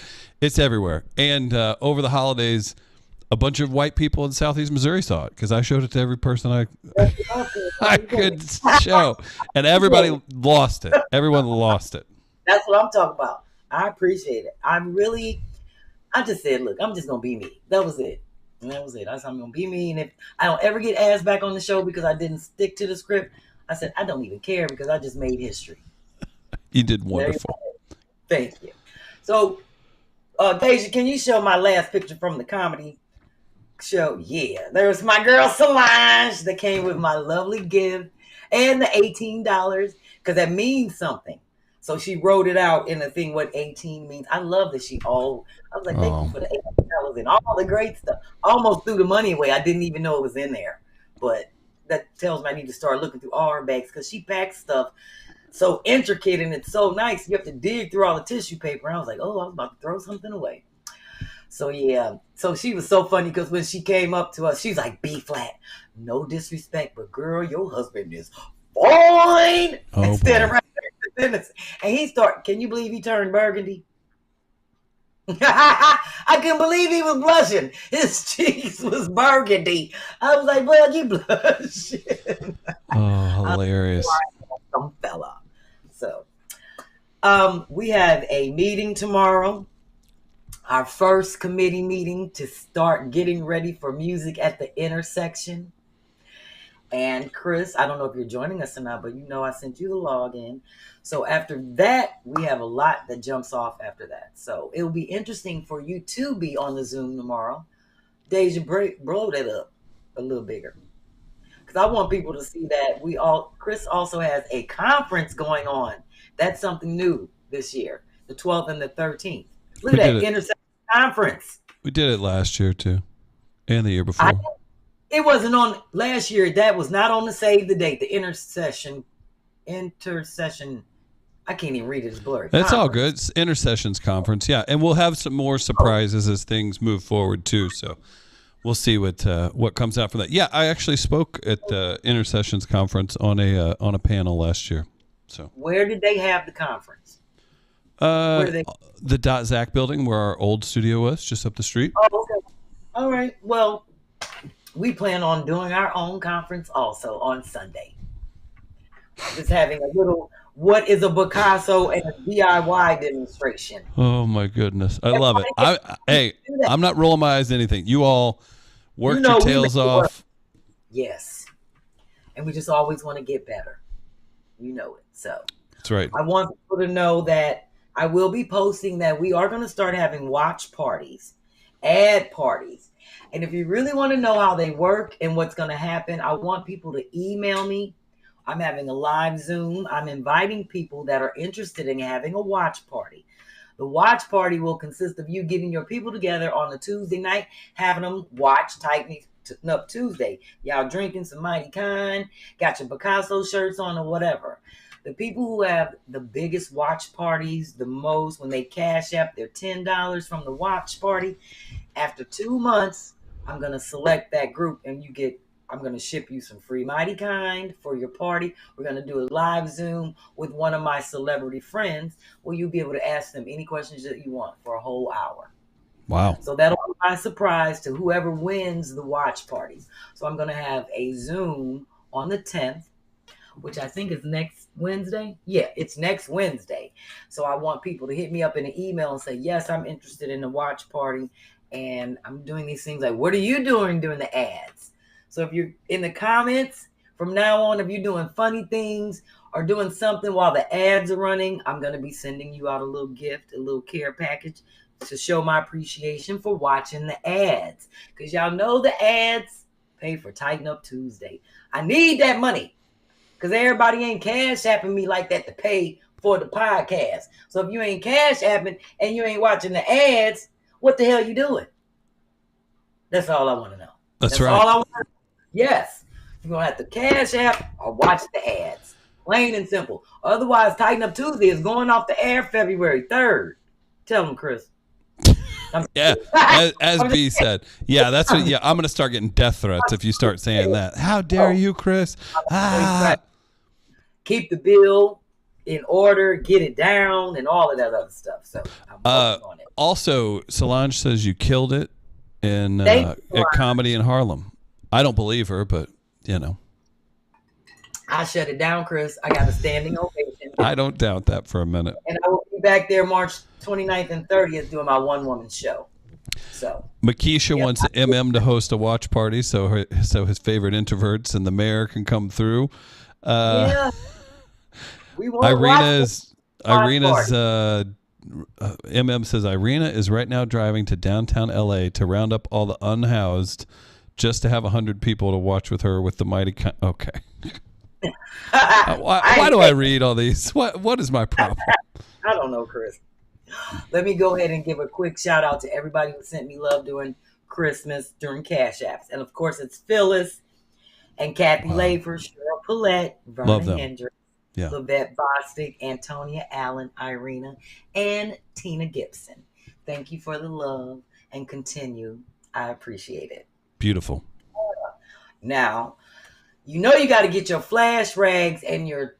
It's everywhere. And over the holidays, a bunch of white people in Southeast Missouri saw it because I showed it to every person I could show, and everybody lost it. Everyone lost it. That's what I'm talking about. I appreciate it. I just said, look, I'm just gonna be me. That was it. And that was it. I said, I'm gonna be me, and if I don't ever get asked back on the show because I didn't stick to the script, I said I don't even care because I just made history. You did wonderful. Thank you. So, Deja, can you show my last picture from the comedy show? Yeah, there's my girl Solange that came with my lovely gift and the $18 because that means something. So she wrote it out in the thing what 18 means. I love that I was like, thank you for the $18 and all the great stuff. I almost threw the money away. I didn't even know it was in there. But that tells me I need to start looking through all her bags because she packs stuff so intricate and it's so nice. You have to dig through all the tissue paper. I was like, oh, I was about to throw something away. So yeah, so she was so funny because when she came up to us, she's like, B-Phlat, no disrespect, but girl, your husband is fine. Instead of right there, and he can you believe he turned burgundy? I couldn't believe he was blushing. His cheeks was burgundy. I was like, well, you blushing. Oh, hilarious. Some fella. So we have a meeting tomorrow. Our first committee meeting to start getting ready for music at the intersection. And Chris, I don't know if you're joining us or not, but you know I sent you the login. So after that, we have a lot that jumps off after that. So it will be interesting for you to be on the Zoom tomorrow. Deja, blow that up a little bigger. Because I want people to see that Chris also has a conference going on. That's something new this year, the 12th and the 13th. Look at that intersection conference. We did it last year too, and the year before. It wasn't on last year. That was not on the save the date. The intercession. I can't even read it. It's blurry. That's all good. It's Intercessions Conference, yeah, and we'll have some more surprises as things move forward too. So we'll see what comes out from that. Yeah, I actually spoke at the Intercessions Conference on a panel last year. So where did they have the conference? The Zach building where our old studio was, just up the street. Oh, okay. All right. Well, we plan on doing our own conference also on Sunday. Just having a little what is a Picasso and a DIY demonstration. Oh my goodness. I love it. I'm not rolling my eyes at anything. You all worked your tails off. Yes. And we just always want to get better. You know it. So that's right. I want people to know that I will be posting that we are going to start having watch parties, ad parties. And if you really want to know how they work and what's going to happen, I want people to email me. I'm having a live Zoom. I'm inviting people that are interested in having a watch party. The watch party will consist of you getting your people together on a Tuesday night, having them watch Tighten Up Tuesday. Y'all drinking some Mighty Kind, got your Picasso shirts on or whatever. The people who have the biggest watch parties, the most, when they cash app their $10 from the watch party, after 2 months, I'm going to select that group and I'm going to ship you some free Mighty Kind for your party. We're going to do a live Zoom with one of my celebrity friends where you'll be able to ask them any questions that you want for a whole hour. Wow. So that'll be my surprise to whoever wins the watch parties. So I'm going to have a Zoom on the 10th, which I think is next Wednesday. Yeah, it's next Wednesday. So I want people to hit me up in an email and say, yes, I'm interested in the watch party. And I'm doing these things like, what are you doing during the ads? So if you're in the comments from now on, if you're doing funny things or doing something while the ads are running, I'm going to be sending you out a little gift, a little care package to show my appreciation for watching the ads. Because y'all know the ads pay for Tighten Up Tuesday. I need that money because everybody ain't cash apping me like that to pay for the podcast. So if you ain't cash apping and you ain't watching the ads, what the hell you doing? That's all I want to know. That's right. All I want to know. Yes. You're going to have to cash app or watch the ads. Plain and simple. Otherwise, Tighten Up Tuesday is going off the air February 3rd. Tell them, Chris. Yeah, as B said. Yeah, that's what. Yeah, I'm gonna start getting death threats if you start saying that. How dare you, Chris? Keep the bill in order, get it down, and all of that other stuff. So I'm working on it. Also, Solange says you killed it in at Comedy in Harlem. I don't believe her, but you know. I shut it down, Chris. I got a standing ovation. I don't doubt that for a minute. And I will be back there March 29th and 30th doing my one-woman show. So Makisha wants MM to host a watch party so his favorite introverts and the mayor can come through. Yeah. We want Irina's MM says Irina is right now driving to downtown LA to round up all the unhoused just to have 100 people to watch with her with the mighty okay. Why do I read all these? What is my problem? I don't know, Chris. Let me go ahead and give a quick shout out to everybody who sent me love during Christmas during CashApps. And of course, it's Phyllis and Kathy Lafer, Cheryl Paulette, Vernon Hendricks, Lavette Bostic, Antonia Allen, Irina, and Tina Gibson. Thank you for the love and continue. I appreciate it. Beautiful. Now, you know you got to get your flash rags and your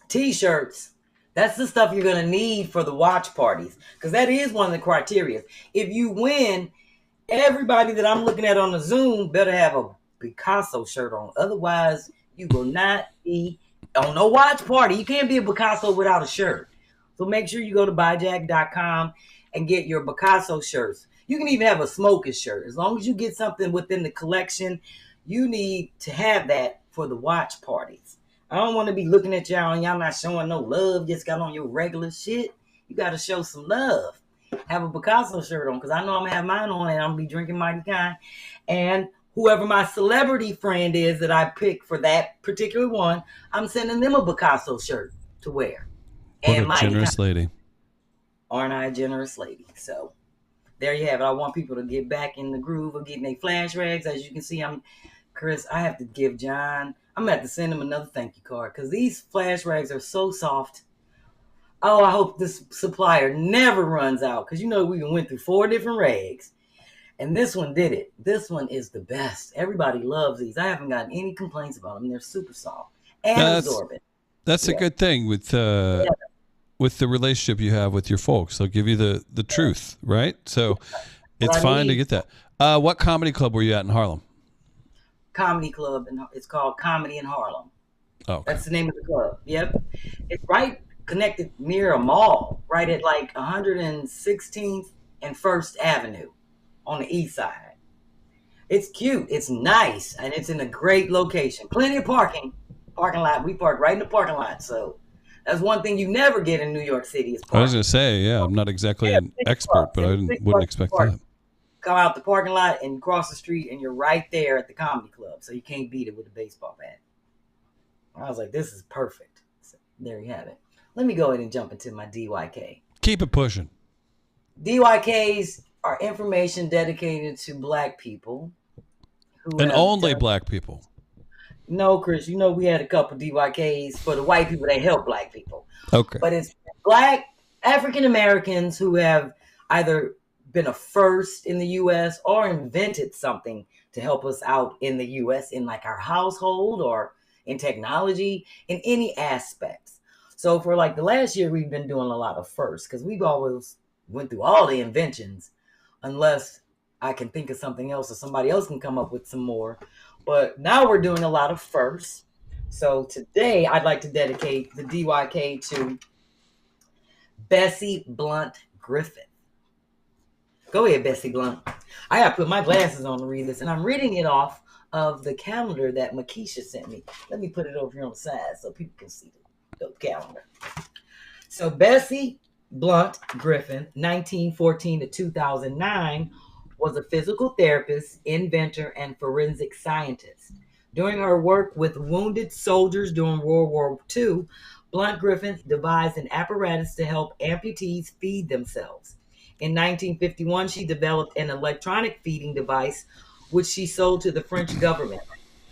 T-shirts. That's the stuff you're going to need for the watch parties, because that is one of the criteria. If you win, everybody that I'm looking at on the Zoom better have a Picasso shirt on. Otherwise, you will not be on no watch party. You can't be a Picasso without a shirt. So make sure you go to buyjack.com and get your Picasso shirts. You can even have a smoker's shirt. As long as you get something within the collection, you need to have that for the watch parties. I don't want to be looking at y'all and y'all not showing no love. Just got on your regular shit. You got to show some love. Have a Picasso shirt on, because I know I'm going to have mine on and I'm going to be drinking Mighty Kind. And whoever my celebrity friend is that I pick for that particular one, I'm sending them a Picasso shirt to wear. What and a generous lady. Aren't I a generous lady? So there you have it. I want people to get back in the groove of getting their flash rags. As you can see, Chris, I have to give John, I'm going to have to send him another thank you card, because these flash rags are so soft. Oh, I hope this supplier never runs out, because you know we went through 4 different rags, and this one did it. This one is the best. Everybody loves these. I haven't gotten any complaints about them. They're super soft and absorbent. That's a good thing with the relationship you have with your folks. They'll give you the truth, right? So it's fine to get that. What comedy club were you at in Harlem? Comedy club, and it's called Comedy in Harlem. Oh, okay. That's the name of the club. Yep. It's right connected near a mall, right at like 116th and 1st Avenue on the east side. It's cute. It's nice. And it's in a great location. Plenty of parking lot. We park right in the parking lot. So that's one thing you never get in New York City is parking. I was going to say, I'm not exactly an expert, but I wouldn't expect that. Come out the parking lot and cross the street and you're right there at the comedy club. So you can't beat it with a baseball bat. I was like, this is perfect. So there you have it. Let me go ahead and jump into my DYK. Keep it pushing. DYKs are information dedicated to Black people. And only Black people. No, Chris, you know we had a couple DYKs for the white people that help Black people. Okay. But it's Black African Americans who have either been a first in the U.S. or invented something to help us out in the U.S. in like our household or in technology, in any aspects. So for like the last year, we've been doing a lot of firsts, because we've always went through all the inventions, unless I can think of something else or somebody else can come up with some more. But now we're doing a lot of firsts. So today I'd like to dedicate the DYK to Bessie Blunt Griffith. Go ahead, Bessie Blunt. I got to put my glasses on to read this, and I'm reading it off of the calendar that Makisha sent me. Let me put it over here on the side so people can see the calendar. So Bessie Blunt Griffith, 1914 to 2009, was a physical therapist, inventor, and forensic scientist. During her work with wounded soldiers during World War II, Blunt Griffith devised an apparatus to help amputees feed themselves. In 1951, she developed an electronic feeding device, which she sold to the French government.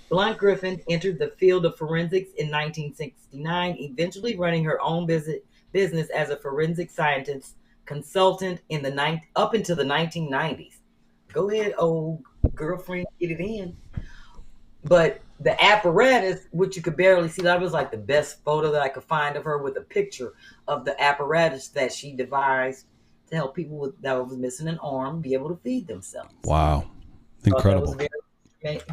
Blunt Griffith entered the field of forensics in 1969, eventually running her own business as a forensic scientist consultant in the up into the 1990s. Go ahead, old girlfriend, get it in. But the apparatus, which you could barely see, that was like the best photo that I could find of her, with a picture of the apparatus that she devised to help people that was missing an arm be able to feed themselves. Wow. Incredible.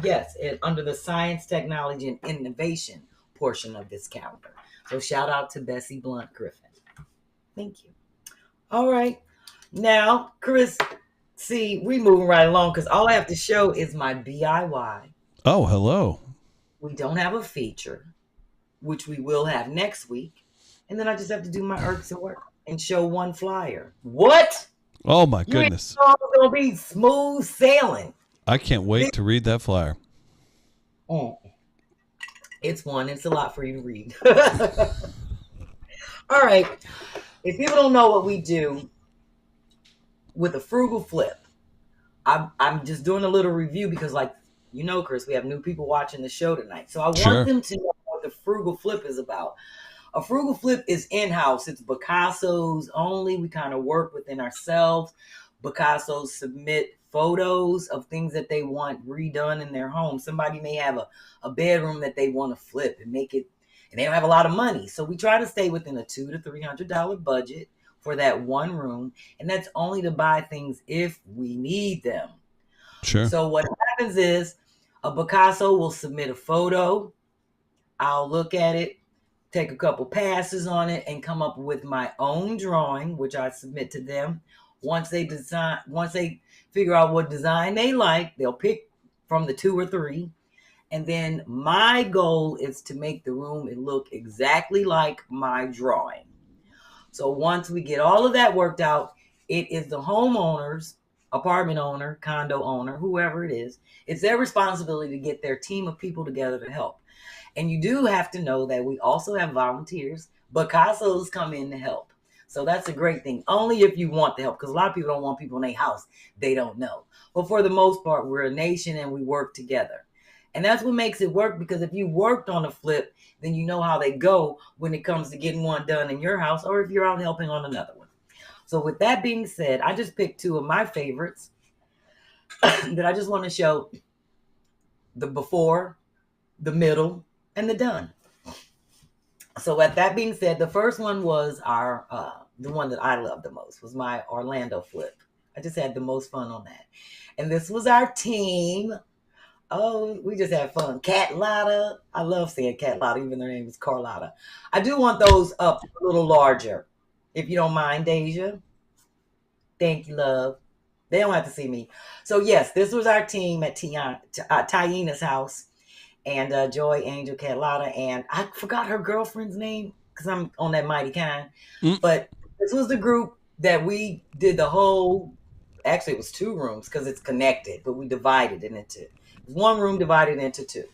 Yes, under the science, technology, and innovation portion of this calendar. So shout out to Bessie Blunt Griffin. Thank you. All right. Now, Chris, see, we moving right along because all I have to show is my DIY. Oh, hello. We don't have a feature, which we will have next week. And then I just have to do my irks and work and show one flyer. What? Oh, my goodness. It's going to be smooth sailing. I can't wait to read that flyer. It's a lot for you to read. All right. If people don't know what we do with a frugal flip, I'm just doing a little review because, like, you know, Chris, we have new people watching the show tonight. So I want them to know what the frugal flip is about. A frugal flip is in-house. It's Picasso's only. We kind of work within ourselves. Picassos submit photos of things that they want redone in their home. Somebody may have a bedroom that they want to flip and make it, and they don't have a lot of money. So we try to stay within a $200 to $300 budget for that one room. And that's only to buy things if we need them. Sure. So what happens is a Picasso will submit a photo. I'll look at it, take a couple passes on it, and come up with my own drawing, which I submit to them. Once they figure out what design they like, they'll pick from the 2 or 3. And then my goal is to make the room look exactly like my drawing. So once we get all of that worked out, it is the homeowner's, apartment owner, condo owner, whoever it is, it's their responsibility to get their team of people together to help. And you do have to know that we also have volunteers. Picassos come in to help. So that's a great thing. Only if you want the help, because a lot of people don't want people in their house they don't know. But for the most part, we're a nation and we work together. And that's what makes it work, because if you worked on a flip, then you know how they go when it comes to getting one done in your house, or if you're out helping on another one. So with that being said, I just picked 2 of my favorites that I just want to show: the before, the middle, and the done. So with that being said, the first one was the one that I loved the most was my Orlando flip. I just had the most fun on that. And this was our team. Oh, we just had fun. Cat Lotta. I love saying Cat Lotta, even though their name is Carlotta. I do want those up a little larger, if you don't mind, Deja. Thank you, love. They don't have to see me. So yes, this was our team at Tyena's house. And Joy, Angel, Cat Lotta, and I forgot her girlfriend's name because I'm on that mighty kind. But this was the group that we did the whole. Actually, it was 2 rooms because it's connected, but we divided it into 1 room divided into 2.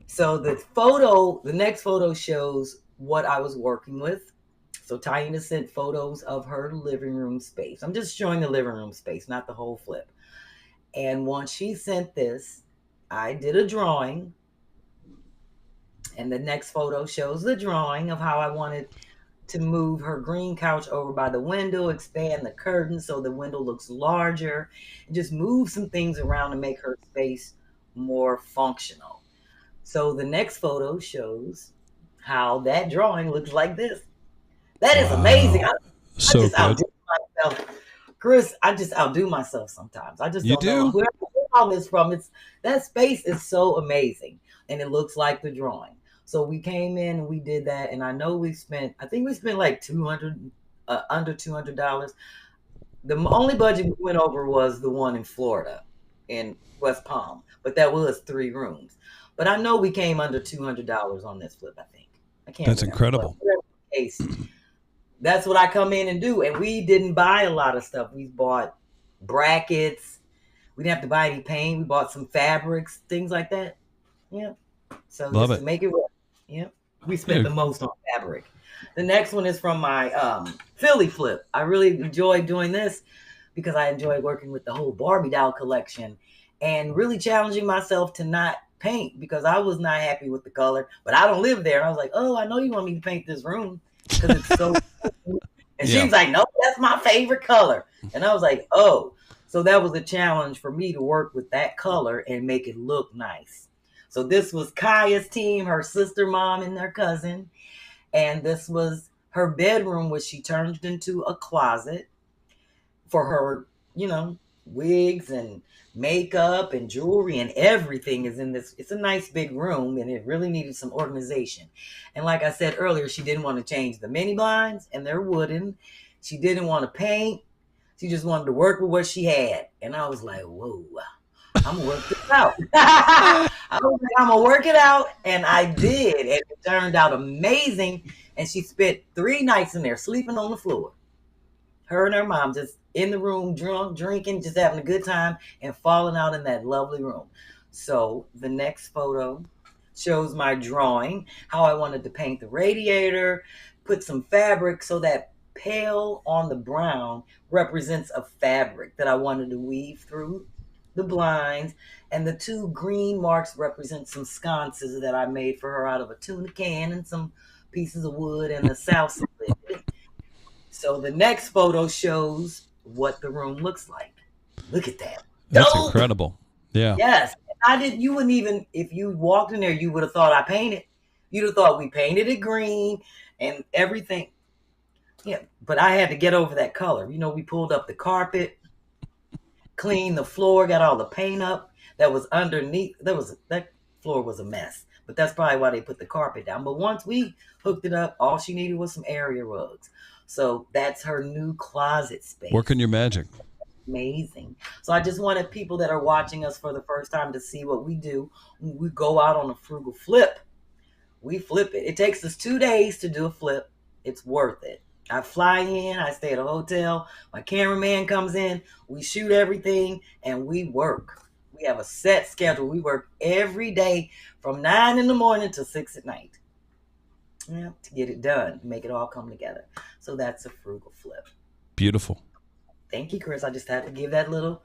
So the next photo shows what I was working with. So Tyena sent photos of her living room space. I'm just showing the living room space, not the whole flip. And once she sent this, I did a drawing. And the next photo shows the drawing of how I wanted to move her green couch over by the window, expand the curtain so the window looks larger, and just move some things around to make her space more functional. So the next photo shows how that drawing looks like this. That is amazing. I just outdo myself. Chris, I just outdo myself sometimes. I just don't know where all this from. That space is so amazing, and it looks like the drawing. So we came in and we did that, and I know I think we spent like under $200. The only budget we went over was the one in Florida, in West Palm, but that was 3 rooms. But I know we came under $200 on this flip. I think I can't. That's incredible. That's what I come in and do. And we didn't buy a lot of stuff. We bought brackets. We didn't have to buy any paint. We bought some fabrics, things like that. Yeah. So just to make it work. Yeah. We spent the most on fabric. The next one is from my Philly flip. I really enjoyed doing this because I enjoy working with the whole Barbie doll collection and really challenging myself to not paint because I was not happy with the color. But I don't live there. And I was like, oh, I know you want me to paint this room because it's so And she was like, no, that's my favorite color. And I was like, oh. So that was a challenge for me to work with that color and make it look nice. So this was Kaya's team, her sister, mom, and their cousin. And this was her bedroom, which she turned into a closet for her, wigs and makeup and jewelry and everything is in this. It's a nice big room and it really needed some organization. And like I said earlier, she didn't want to change the mini blinds and they're wooden. She didn't want to paint. She just wanted to work with what she had. And I was like, whoa, I'm gonna work this out. I was like, I'm gonna work it out. And I did. And it turned out amazing. And she spent 3 nights in there sleeping on the floor. Her and her mom just in the room, drunk, drinking, just having a good time and falling out in that lovely room. So the next photo shows my drawing, how I wanted to paint the radiator, put some fabric so that pale on the brown represents a fabric that I wanted to weave through the blinds. And the 2 green marks represent some sconces that I made for her out of a tuna can and some pieces of wood and a salsa lid. So the next photo shows what the room looks like. Look at that. That's incredible. Yeah. Yes. You wouldn't even, if you walked in there, you would have thought I painted. You'd have thought we painted it green and everything. Yeah. But I had to get over that color. We pulled up the carpet, cleaned the floor, got all the paint up that was underneath. That floor was a mess. But that's probably why they put the carpet down. But once we hooked it up, all she needed was some area rugs. So that's her new closet space. Working your magic. Amazing. So I just wanted people that are watching us for the first time to see what we do. When we go out on a frugal flip, we flip it. It takes us 2 days to do a flip. It's worth it. I fly in, I stay at a hotel. My cameraman comes in, we shoot everything, and we work. We have a set schedule. We work every day from 9 in the morning to 6 at night. Yeah, to get it done, make it all come together. So that's a frugal flip. Beautiful. Thank you, Chris. I just had to give that little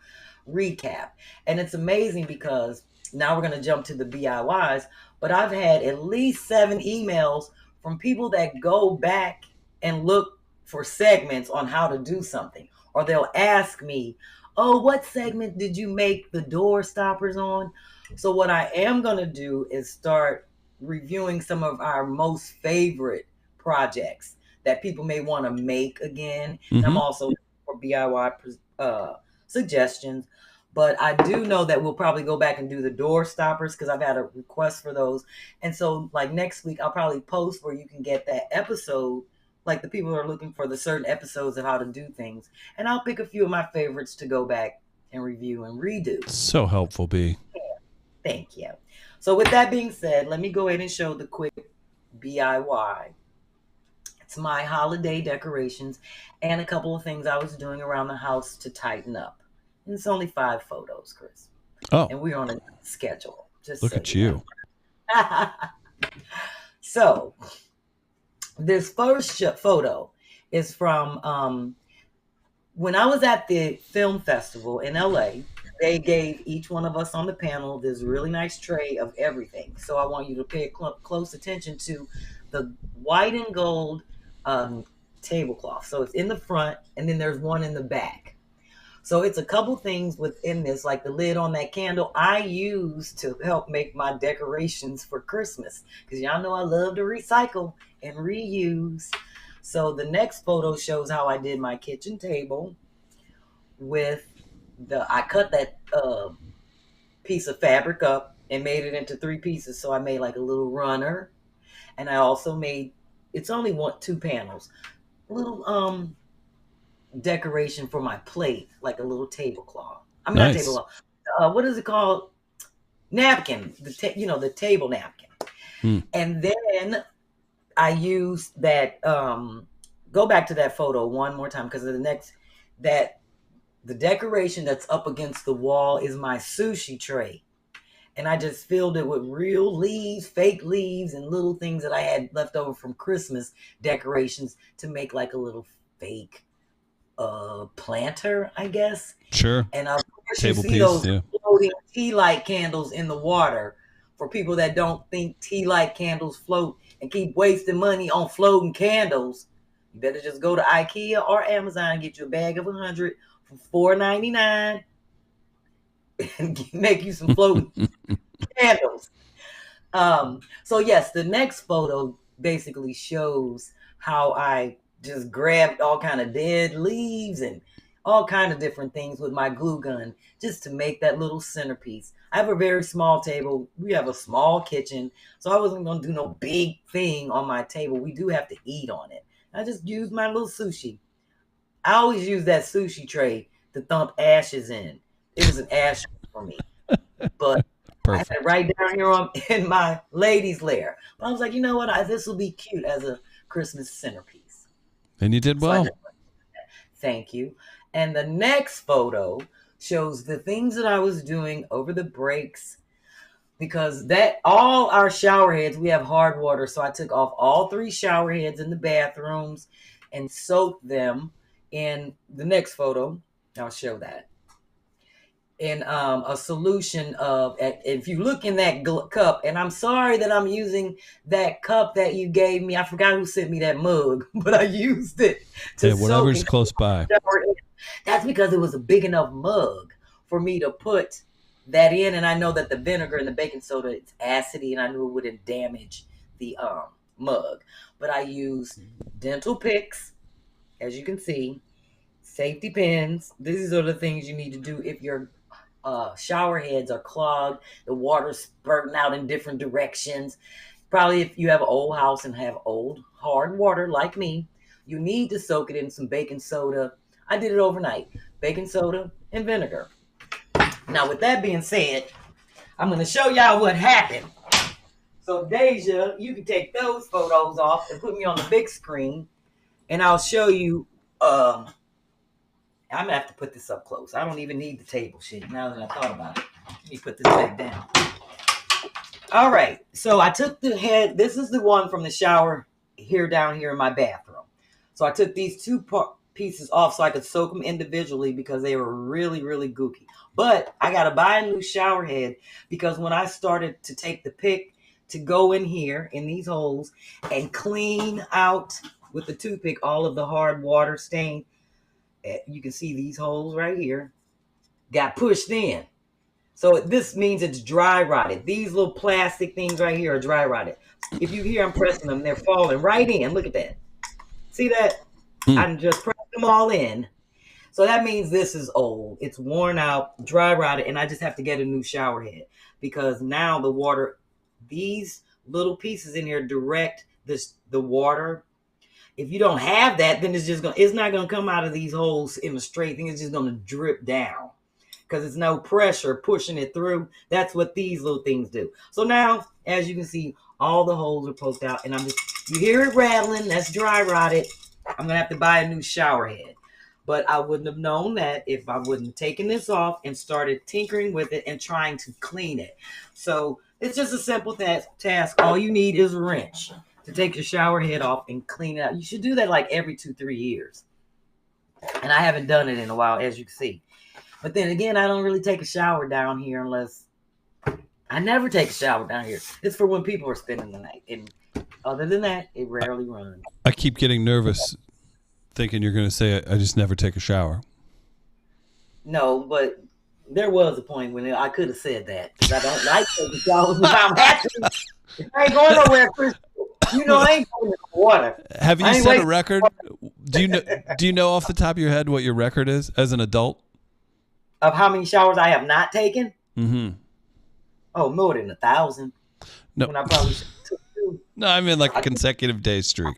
recap. And it's amazing because now we're going to jump to the BIYs, but I've had at least 7 emails from people that go back and look for segments on how to do something. Or they'll ask me, oh, what segment did you make the door stoppers on? So what I am going to do is start reviewing some of our most favorite projects that people may want to make again. Mm-hmm. And I'm also for DIY suggestions, but I do know that we'll probably go back and do the door stoppers because I've had a request for those. And so like next week, I'll probably post where you can get that episode. Like the people are looking for the certain episodes of how to do things. And I'll pick a few of my favorites to go back and review and redo. So helpful, B. Yeah. Thank you. So with that being said, let me go ahead and show the quick BIY. It's my holiday decorations and a couple of things I was doing around the house to tighten up. And it's only 5 photos, Chris. Oh. And we're on a schedule. Just look at you. So this first photo is from when I was at the film festival in LA. They gave each one of us on the panel this really nice tray of everything. So I want you to pay close attention to the white and gold tablecloth. So it's in the front and then there's one in the back. So it's a couple things within this, like the lid on that candle I use to help make my decorations for Christmas. Because y'all know I love to recycle and reuse. So the next photo shows how I did my kitchen table with I cut that piece of fabric up and made it into 3 pieces. So I made like a little runner. And I also made, it's only 2 panels, a little decoration for my plate, like a little tablecloth. I mean, nice. Not tablecloth. What is it called? Napkin, the table napkin. And then I used that, go back to that photo one more time because the decoration that's up against the wall is my sushi tray. And I just filled it with real leaves, fake leaves, and little things that I had left over from Christmas decorations to make like a little fake planter, I guess. Sure. And of course Table you see those floating tea light candles in the water for people that don't think tea light candles float and keep wasting money on floating candles. You better just go to IKEA or Amazon and get you a bag of 100 for $4.99 and make you some floating candles. So yes, the next photo basically shows how I just grabbed all kind of dead leaves and all kind of different things with my glue gun just to make that little centerpiece. I have a very small table. We have a small kitchen, so I wasn't going to do no big thing on my table. We do have to eat on it. I just used my little sushi. I always use that sushi tray to thump ashes in. It was an ash for me. But Perfect. I had it right down here in my ladies' lair. But I was like, you know what? This will be cute as a Christmas centerpiece. And you did well. Thank you. And the next photo shows the things that I was doing over the breaks, because all our shower heads, we have hard water. So I took off all 3 shower heads in the bathrooms and soaked them in the next photo. I'll show that. In a solution of, if you look in that cup, and I'm sorry that I'm using that cup that you gave me. I forgot who sent me that mug, but I used it to whatever's close by. That's because it was a big enough mug for me to put that in, and I know that the vinegar and the baking soda, it's acidy, and I knew it wouldn't damage the mug. But I used dental picks, as you can see, safety pins. These are the things you need to do if your shower heads are clogged, the water's spurting out in different directions. Probably if you have an old house and have old hard water like me, you need to soak it in some baking soda. I did it overnight. Baking soda and vinegar. Now, with that being said, I'm going to show y'all what happened. So, Deja, you can take those photos off and put me on the big screen, and I'll show you. I'm going to have to put this up close. I don't even need the table shit now that I thought about it. Let me put this back down. All right. So I took the head. This is the one from the shower down here in my bathroom. So I took these 2 pieces off so I could soak them individually because they were really, really gooky. But I got to buy a new shower head because when I started to take the pick to go in here in these holes and clean out with the toothpick all of the hard water stain, you can see these holes right here got pushed in. So this means it's dry rotted. These little plastic things right here are dry rotted. If you hear I'm pressing them, they're falling right in. Look at that. See that? I just pressed them all in. So that means this is old. It's worn out, dry rotted, and I just have to get a new shower head because now the water, these little pieces in here direct the water. If you don't have that, then it's not gonna come out of these holes in a straight thing. It's just gonna drip down because there's no pressure pushing it through. That's what these little things do. So now, as you can see, all the holes are poked out, and you hear it rattling. That's dry rotted. I'm gonna have to buy a new shower head. But I wouldn't have known that if I wouldn't have taken this off and started tinkering with it and trying to clean it. So it's just a simple task. All you need is a wrench to take your shower head off and clean it out. You should do that like every 2-3 years. And I haven't done it in a while, as you can see. But then again, I don't really take a shower down here I never take a shower down here. It's for when people are spending the night. And other than that, it rarely runs. I keep getting nervous thinking you're going to say, I just never take a shower. No, but there was a point when I could have said that because I don't like taking showers. If I'm happy, if I ain't going nowhere, Chris, you know, I ain't going in the water. Have you set a record? Do you know off the top of your head what your record is as an adult? Of how many showers I have not taken? Mm-hmm. Oh, more than 1,000. No. When I probably took 2. No, I mean like a consecutive day streak.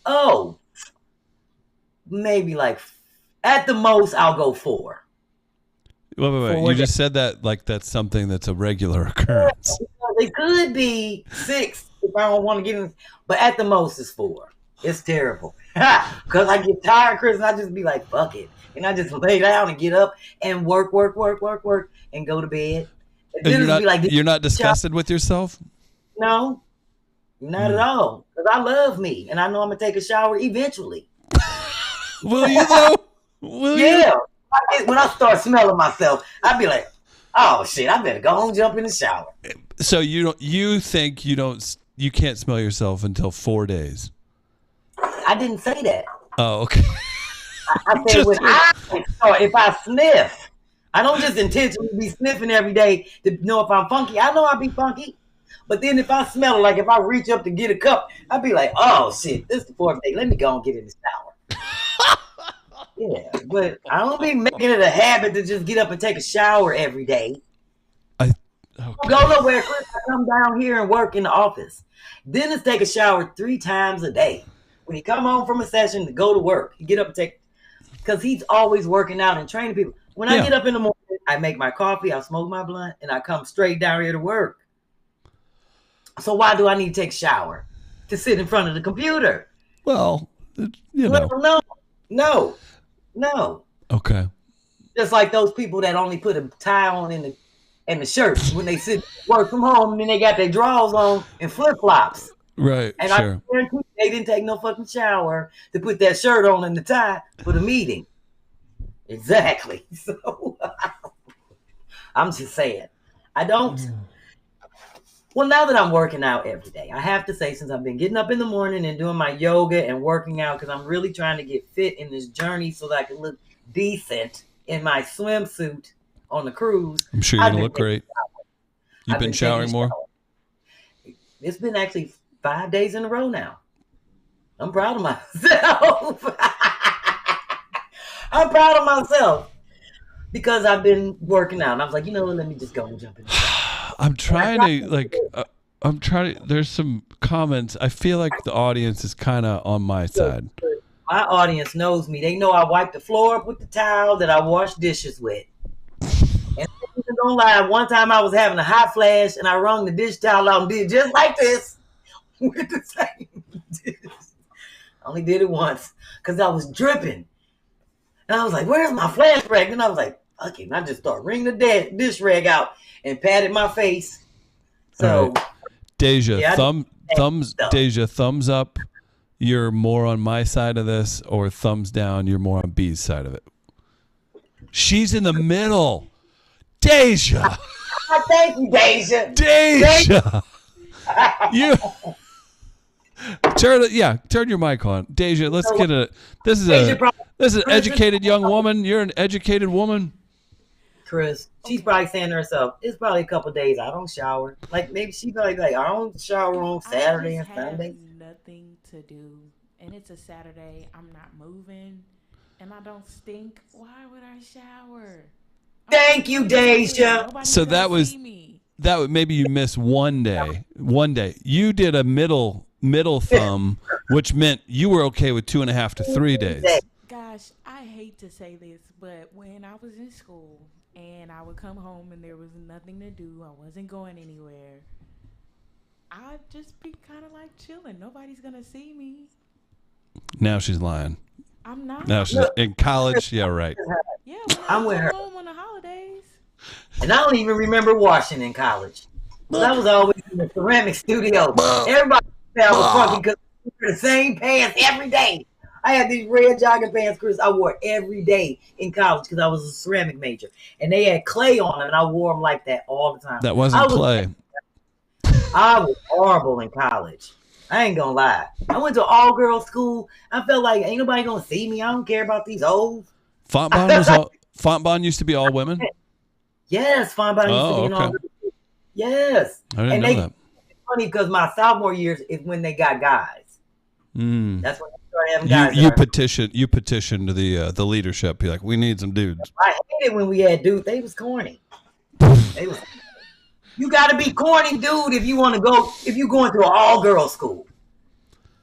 Oh, maybe like at the most I'll go 4. Wait. You just said that like that's something that's a regular occurrence. It could be 6 if I don't want to get in, but at the most it's 4. It's terrible because I get tired, Chris, and I just be like, fuck it, and I just lay down and get up and work, and go to bed. And you're not disgusted with yourself? No, not at all, because I love me, and I know I'm gonna take a shower eventually. Will you though? Will you? Yeah. When I start smelling myself, I'd be like, "Oh shit, I better go home, jump in the shower." So you think you can't smell yourself until 4 days? I didn't say that. Oh, okay. I said if I sniff, I don't just intentionally be sniffing every day to know if I'm funky. I know I be funky. But then if I smell it, like if I reach up to get a cup, I'd be like, oh shit, this is the 4th day. Let me go and get in the shower. Yeah, but I don't be making it a habit to just get up and take a shower every day. Go nowhere, Chris. I come down here and work in the office. Dennis take a shower 3 times a day. When he come home from a session to go to work, he get up and take, because he's always working out and training people. When I get up in the morning, I make my coffee, I smoke my blunt, and I come straight down here to work. So why do I need to take a shower? To sit in front of the computer? Well, you know. No. Okay. Just like those people that only put a tie on in the shirt when they sit work from home, and then they got their drawers on and flip-flops. Right, and sure. I guarantee they didn't take no fucking shower to put that shirt on and the tie for the meeting. Exactly. So I'm just saying, I don't. Well, now that I'm working out every day, I have to say, since I've been getting up in the morning and doing my yoga and working out, because I'm really trying to get fit in this journey so that I can look decent in my swimsuit on the cruise. I'm sure you're going to look great. You've been showering more? It's been actually 5 days in a row now. I'm proud of myself. I'm proud of myself because I've been working out. And I was like, you know what? Let me just go and jump in. I'm trying to, there's some comments. I feel like the audience is kind of on my side. My audience knows me. They know I wipe the floor up with the towel that I wash dishes with. And don't lie, one time I was having a hot flash and I wrung the dish towel out and did just like this with the same dish. I only did it once because I was dripping. And I was like, where's my flash rag? And I was like, okay. And I just started wringing the dish rag out and patted my face. So, right. Deja, Deja, thumbs up, you're more on my side of this, or thumbs down, you're more on B's side of it. She's in the middle. Deja. Thank you, Deja. Deja. You turn your mic on. Deja, let's get it. This is an educated young woman. You're an educated woman. Chris, she's probably saying to herself, it's probably a couple of days I don't shower. Like maybe she probably like, I don't shower on Saturday and Sunday. Nothing to do, and it's a Saturday. I'm not moving, and I don't stink. Why would I shower? Thank you, Deja. So that was maybe you missed one day. One day you did a middle thumb, which meant you were okay with 2.5 to 3 days. Gosh, I hate to say this, but when I was in school and I would come home and there was nothing to do, I wasn't going anywhere, I'd just be kind of like chilling. Nobody's going to see me. Now she's lying. I'm not. Now she's in college. Yeah, right. Yeah, I'm with her. Home on the holidays. And I don't even remember washing in college. I was always in the ceramic studio. Everybody said I was funky because I wore the same pants every day. I had these red jogging pants, Chris, I wore every day in college because I was a ceramic major. And they had clay on them, and I wore them like that all the time. That wasn't clay. I was horrible in college. I ain't gonna lie. I went to all-girls school. I felt like ain't nobody gonna see me. I don't care about these old. Fontbonne used to be all women? Yes, Fontbonne used to be all women. Yes. I didn't know that. It's funny because my sophomore years is when they got guys. That's when they started having guys. You petitioned the leadership. You're like, we need some dudes. I hated when we had dudes. They was corny. You got to be corny, dude, if you want to go. If you going to an all-girls school,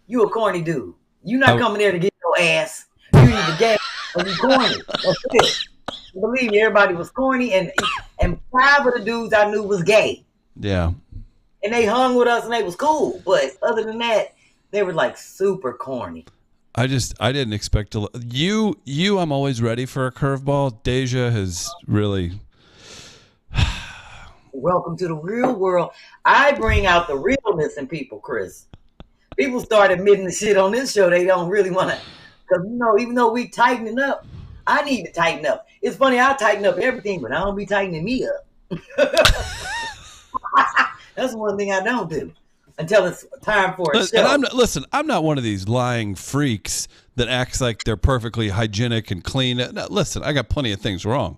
you a corny dude. You not coming there to get your ass. You either gay or you corny. That's it. Believe me, everybody was corny, and 5 of the dudes I knew was gay. Yeah. And they hung with us, and they was cool. But other than that, they were like super corny. I didn't expect to. You. I'm always ready for a curveball. Deja has really. Welcome to the real world. I bring out the realness in people, Chris. People start admitting the shit on this show they don't really want to. Because, even though we tightening up, I need to tighten up. It's funny, I tighten up everything, but I don't be tightening me up. That's one thing I don't do. until it's time for a show. And I'm not one of these lying freaks that acts like they're perfectly hygienic and clean. No, listen, I got plenty of things wrong.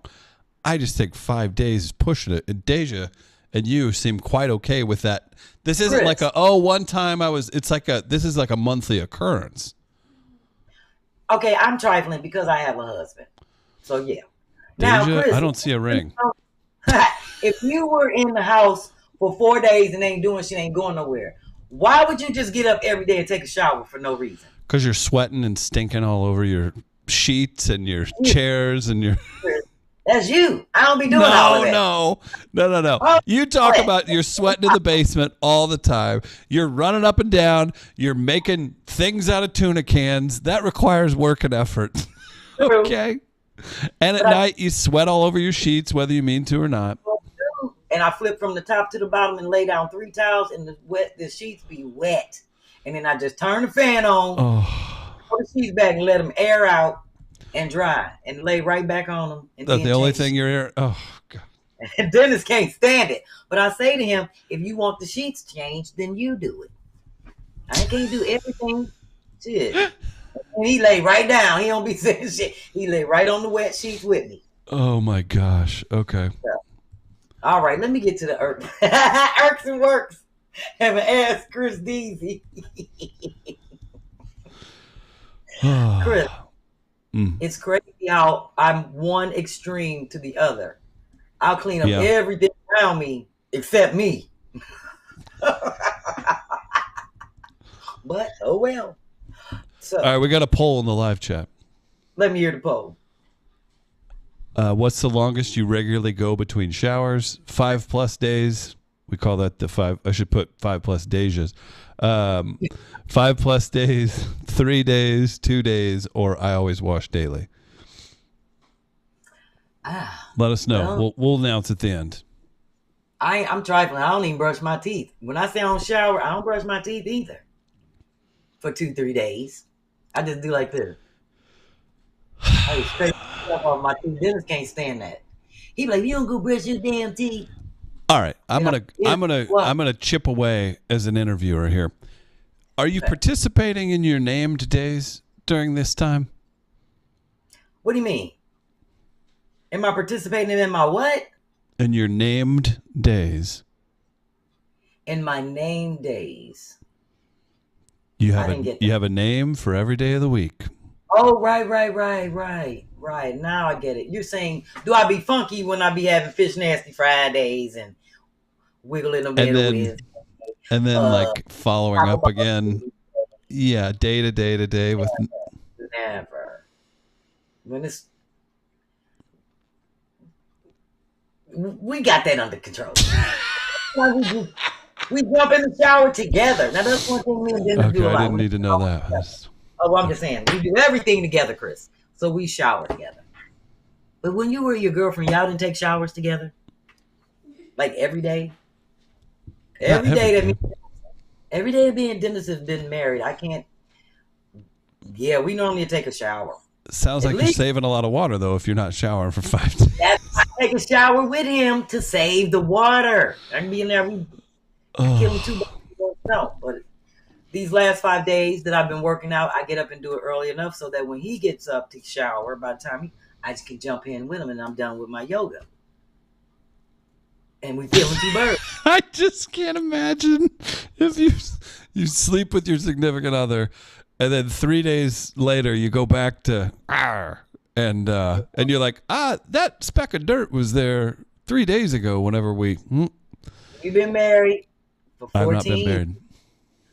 I just take 5 days pushing it. And Deja and you seem quite okay with that. This isn't Chris, like one time this is like a monthly occurrence. Okay, I'm trifling because I have a husband. So yeah. Deja, Now, Chris, I don't see a ring. if you were in the house for 4 days and ain't doing shit, ain't going nowhere, why would you just get up every day and take a shower for no reason? Because you're sweating and stinking all over your sheets and your chairs and your... That's you. I don't be doing all of that. No. Oh, You talk about you're sweating in the basement all the time. You're running up and down. You're making things out of tuna cans. That requires work and effort. Okay? And at night, you sweat all over your sheets, whether you mean to or not. And I flip from the top to the bottom and lay down 3 towels, and the sheets be wet. And then I just turn the fan on, put the sheets back, and let them air out and dry, and lay right back on them. And That's the only thing you're here. Oh, God. And Dennis can't stand it. But I say to him, if you want the sheets changed, then you do it. I can't do everything. Shit. And he lay right down. He don't be saying shit. He lay right on the wet sheets with me. Oh, my gosh. Okay. So, all right, let me get to the irks and works. Have an ask Chris Deasy. Chris, it's crazy how I'm one extreme to the other. I'll clean up everything around me except me. But, oh well. So, all right, we got a poll in the live chat. Let me hear the poll. What's the longest you regularly go between showers? 5+ days. We call that the 5. I should put 5+ Dejas. 5+ days, 3 days, 2 days, or I always wash daily. Let us know. Well, We'll announce at the end. I'm trifling. I don't even brush my teeth. When I say I don't shower, I don't brush my teeth either. For 2-3 days. I just do like this. I just straight stuff off my teeth. Dennis can't stand that. He be like, you don't go brush your damn teeth. All right, I'm gonna chip away as an interviewer here. Are you participating in your named days during this time? What do you mean? Am I participating in my what? In your named days. In my named days. You have a name for every day of the week. Oh, right. Now I get it. You're saying, do I be funky when I be having Fish Nasty Fridays and wiggle in the middle and then like following up again. Yeah, day to day with never. When it's we got that under control. we jump in the shower together. Now that's one thing me and Dennis do a lot. I didn't need to know that. Oh, I'm just saying we do everything together, Chris. So we shower together. But when you were your girlfriend, y'all didn't take showers together? Like every day? Every day that me and Dennis have been married, I can't. Yeah, we normally take a shower. Sounds like you're saving a lot of water, though, if you're not showering for 5 days. I take a shower with him to save the water. I can be in there. We kill him too. No, but these last 5 days that I've been working out, I get up and do it early enough so that when he gets up to shower, by the time I just can jump in with him and I'm done with my yoga. And we killing 2 birds. I just can't imagine if you sleep with your significant other and then 3 days later you go back to and you're like, that speck of dirt was there 3 days ago whenever we You've been married for 14 I've not been married.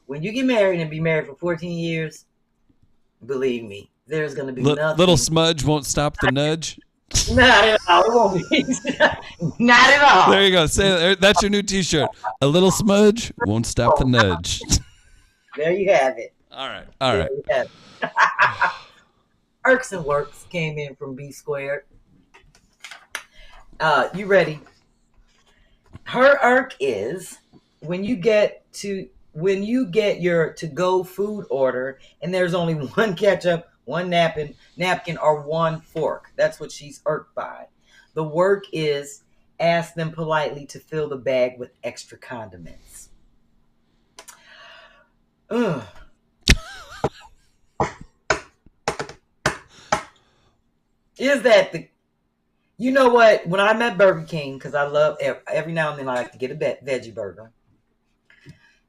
When you get married and be married for 14 years, believe me, there's going to be nothing. Little smudge won't stop the nudge. Not at all. It won't be. Not at all. There you go. Say that's your new T-shirt. A little smudge won't stop the nudge. There you have it. All right. Irks and Works came in from B Squared. You ready? Her irk is when you get your to-go food order and there's only one ketchup, one napkin, or one fork. That's what she's irked by. The work is ask them politely to fill the bag with extra condiments. Ugh. Is that the? You know what? When I'm at Burger King, because I love every now and then I like to get a veggie burger,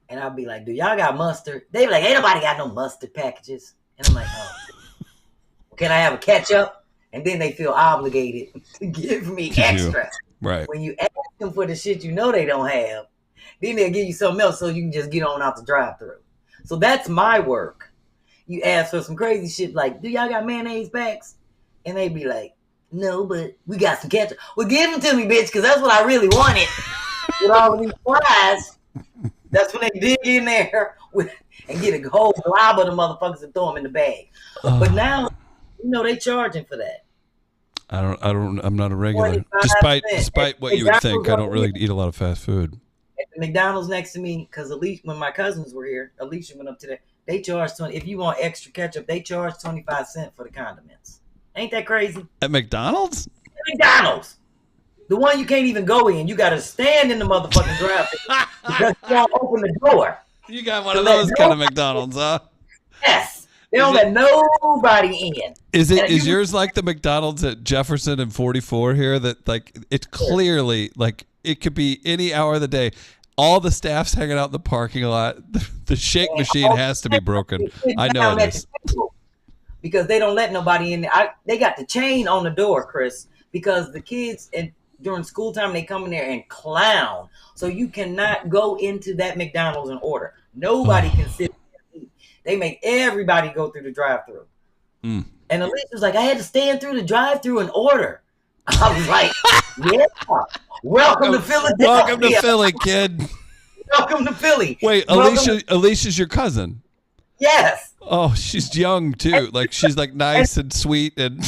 and I'll be like, "Do y'all got mustard?" They be like, "Ain't nobody got no mustard packages," and I'm like, "Oh, can I have a ketchup?" And then they feel obligated to give me extra. Right. When you ask them for the shit you know they don't have, then they'll give you something else so you can just get on out the drive-thru. So that's my work. You ask for some crazy shit like, "Do y'all got mayonnaise packs?" And they be like, "No, but we got some ketchup." Well, give them to me, bitch, because that's what I really wanted. With all of these fries, that's when they dig in there and get a whole glob of the motherfuckers and throw them in the bag. But now, they charging for that. I'm not a regular. Despite what you would think, I don't really eat a lot of fast food. At the McDonald's next to me, because when my cousins were here, Alicia went up to that. They charge 20. If you want extra ketchup, they charge 25 cents for the condiments. Ain't that crazy? At McDonald's? At McDonald's. The one you can't even go in. You got to stand in the motherfucking drive-thru because you won't open the door. You got one of those kind of McDonald's, huh? Yes. They don't let nobody in. Is yours like the McDonald's at Jefferson and 44 here that like it's clearly like it could be any hour of the day. All the staff's hanging out in the parking lot. The shake machine has to be broken. I know it is. Because they don't let nobody in. They got the chain on the door, Chris, because the kids during school time, they come in there and clown. So you cannot go into that McDonald's and order. Nobody can sit there and eat. They make everybody go through the drive-thru. And Alicia was like, "I had to stand through the drive-thru and order." I was like, "Yeah, welcome to Philadelphia. Welcome to Philly, kid. Welcome to Philly." Wait, Alicia's your cousin? Yes. Oh, she's young too. Like she's like nice and sweet and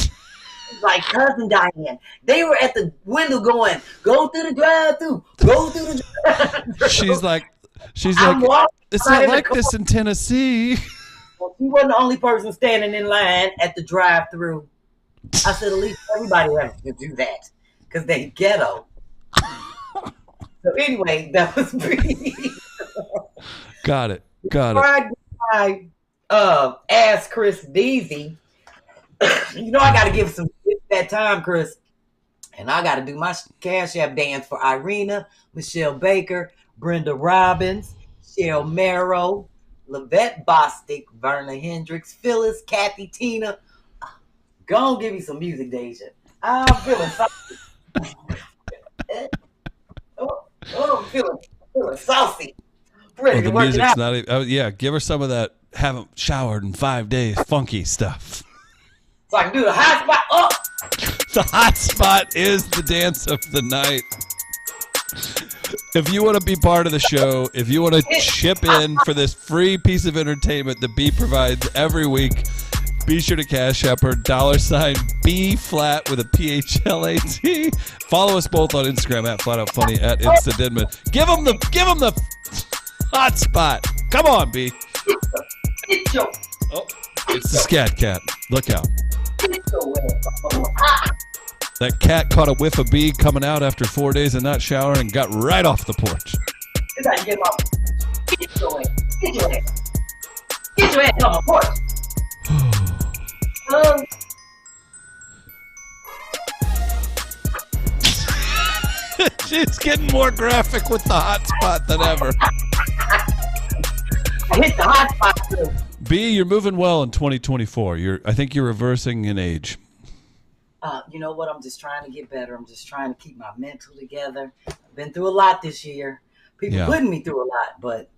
like cousin Diane. They were at the window going, "Go through the drive-thru. Go through the drive-thru." She's like, "It's not like this in Tennessee." Well, she wasn't the only person standing in line at the drive-thru. I said, "At least everybody has to do that because they ghetto." So anyway, that was pretty. Got it. I asked Chris Deasy. I got to give some that time, Chris, and I got to do my CashApp dance for Irina, Michelle Baker, Brenda Robbins, Shell Merrow, Lavette Bostic, Verna Hendricks, Phyllis, Kathy, Tina. Go on, give me some music, Deja. I'm feeling saucy. I'm feeling saucy. Ready to work it out. Not even, give her some of that haven't showered in 5 days funky stuff. So I can do the hot spot. Oh! The hot spot is the dance of the night. If you want to be part of the show, if you want to chip in for this free piece of entertainment that B provides every week, be sure to cash app her $ B-Phlat with a PHLAT. Follow us both on Instagram at FlatOutFunny at Denman. Give them the hot spot. Come on, B. Oh, it's the scat cat. Look out. That cat caught a whiff of B coming out after 4 days of not showering and got right off the porch. Get your ass on the porch. She's getting more graphic with the hot spot than ever. I hit the hot spot too. B, you're moving well in 2024. I think you're reversing in age. You know what? I'm just trying to get better. I'm just trying to keep my mental together. I've been through a lot this year. People putting me through a lot, but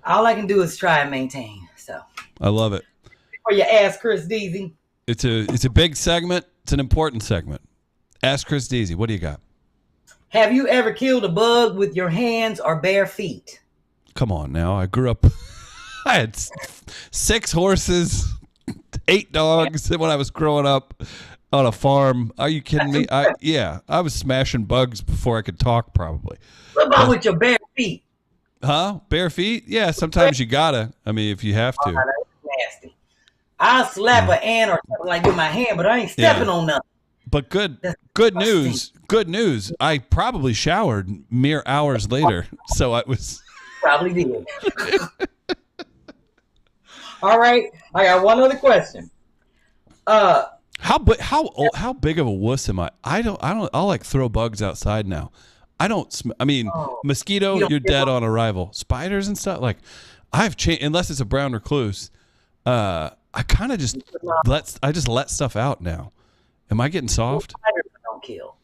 all I can do is try and maintain. So I love it. Before you ask Chris Deasy. It's a big segment. It's an important segment. Ask Chris Deasy. What do you got? Have you ever killed a bug with your hands or bare feet? Come on now. I grew up. I had 6 horses, 8 dogs when I was growing up on a farm. Are you kidding me? I was smashing bugs before I could talk, probably. What about with your bare feet? Huh? Bare feet? Yeah, sometimes you gotta. I mean, if you have to. Oh, that's nasty. I'll slap an ant or something like with my hand, but I ain't stepping on nothing. But good news. I probably showered mere hours later, so I was. Probably did. All right. I got one other question. How big of a wuss am I? I'll like throw bugs outside now. I don't. I mean, mosquito, you don't you're give dead up. on arrival. Spiders and stuff. Like, I've changed unless it's a brown recluse. I kind of just let stuff out now. Am I getting soft? Spiders don't kill.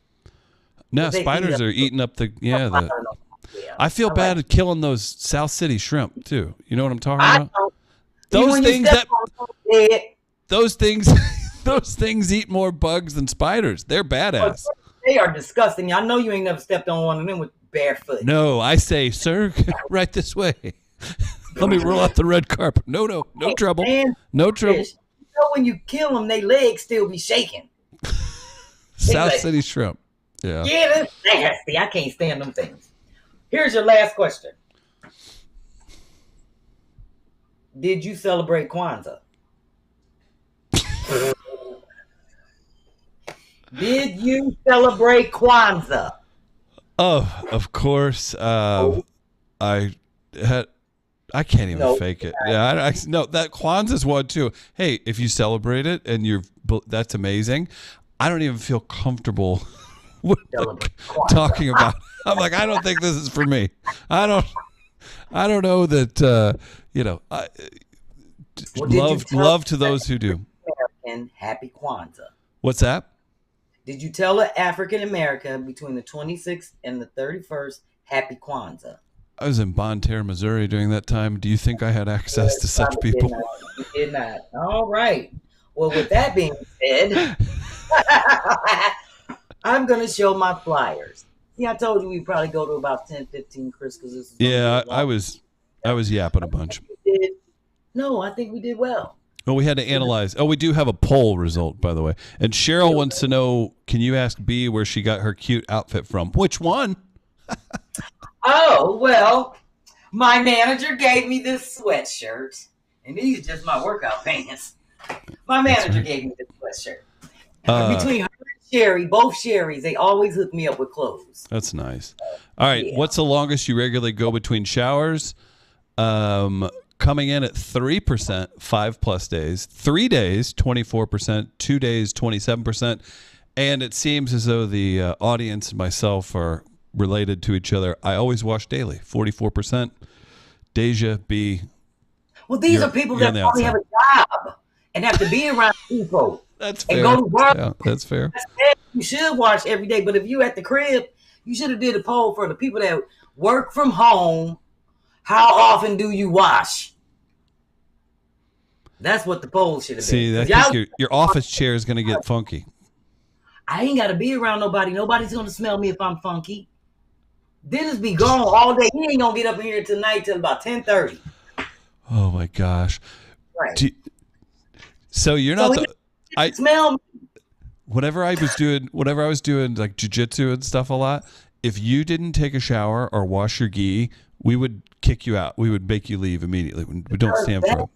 No, They spiders eat are eating up the Yeah. I feel bad at killing those South City shrimp too. You know what I'm talking I about? don't. Those When you things step that on them, dead. those things those things eat more bugs than spiders. They're badass. They are disgusting. I know you ain't never stepped on one of them with barefoot. No, I say, sir, right this way. Let me roll out the red carpet. No trouble. And No trouble. fish. You know when you kill them, their legs still be shaking. South like- City shrimp. Yeah. Yeah, that's nasty. I can't stand them things. Here's your last question. Did you celebrate Kwanzaa? Did you celebrate Kwanzaa? Oh, of course. I can't even fake it. Yeah, no, that Kwanzaa's one too. Hey, if you celebrate it and that's amazing. I don't even feel comfortable with talking about it. I'm like, I don't think this is for me. I don't know that. Love to those who do. American happy Kwanzaa. What's that? Did you tell an African American between the 26th and the 31st happy Kwanzaa? I was in Bonne Terre, Missouri during that time. Do you think I had access to such people? You did not. All right. Well, with that being said, I'm going to show my flyers. See, I told you we'd probably go to about 10, 15, Chris, because this is I was yapping a bunch. No, I think we did well. Well, we had to analyze. Oh, we do have a poll result, by the way. And Cheryl wants to know, can you ask B where she got her cute outfit from? Which one? Oh, well, my manager gave me this sweatshirt, and these are just my workout pants. My manager gave me this sweatshirt. Between her and Sherri, both Sherrys, they always hook me up with clothes. That's nice. All right. Yeah. What's the longest you regularly go between showers? Coming in at 3%, 5+ days, 3 days, 24%, 2 days, 27%. And it seems as though the audience and myself are related to each other. I always wash daily, 44%. Deja, B. Well, these are people that probably have a job and have to be around people. That's fair. And go to work. Yeah, that's fair. You should wash every day, but if you at the crib, you should have did a poll for the people that work from home. How often do you wash? That's what the poll should have been. See, I think your office chair is going to get funky. I ain't got to be around nobody. Nobody's going to smell me if I'm funky. Dennis be gone all day. He ain't going to get up in here tonight till about 10:30. Oh, my gosh. Right. So you're not I smell me. Whenever I was doing like jiu-jitsu and stuff a lot, if you didn't take a shower or wash your gi, we would kick you out. We would make you leave immediately. We don't stand for it.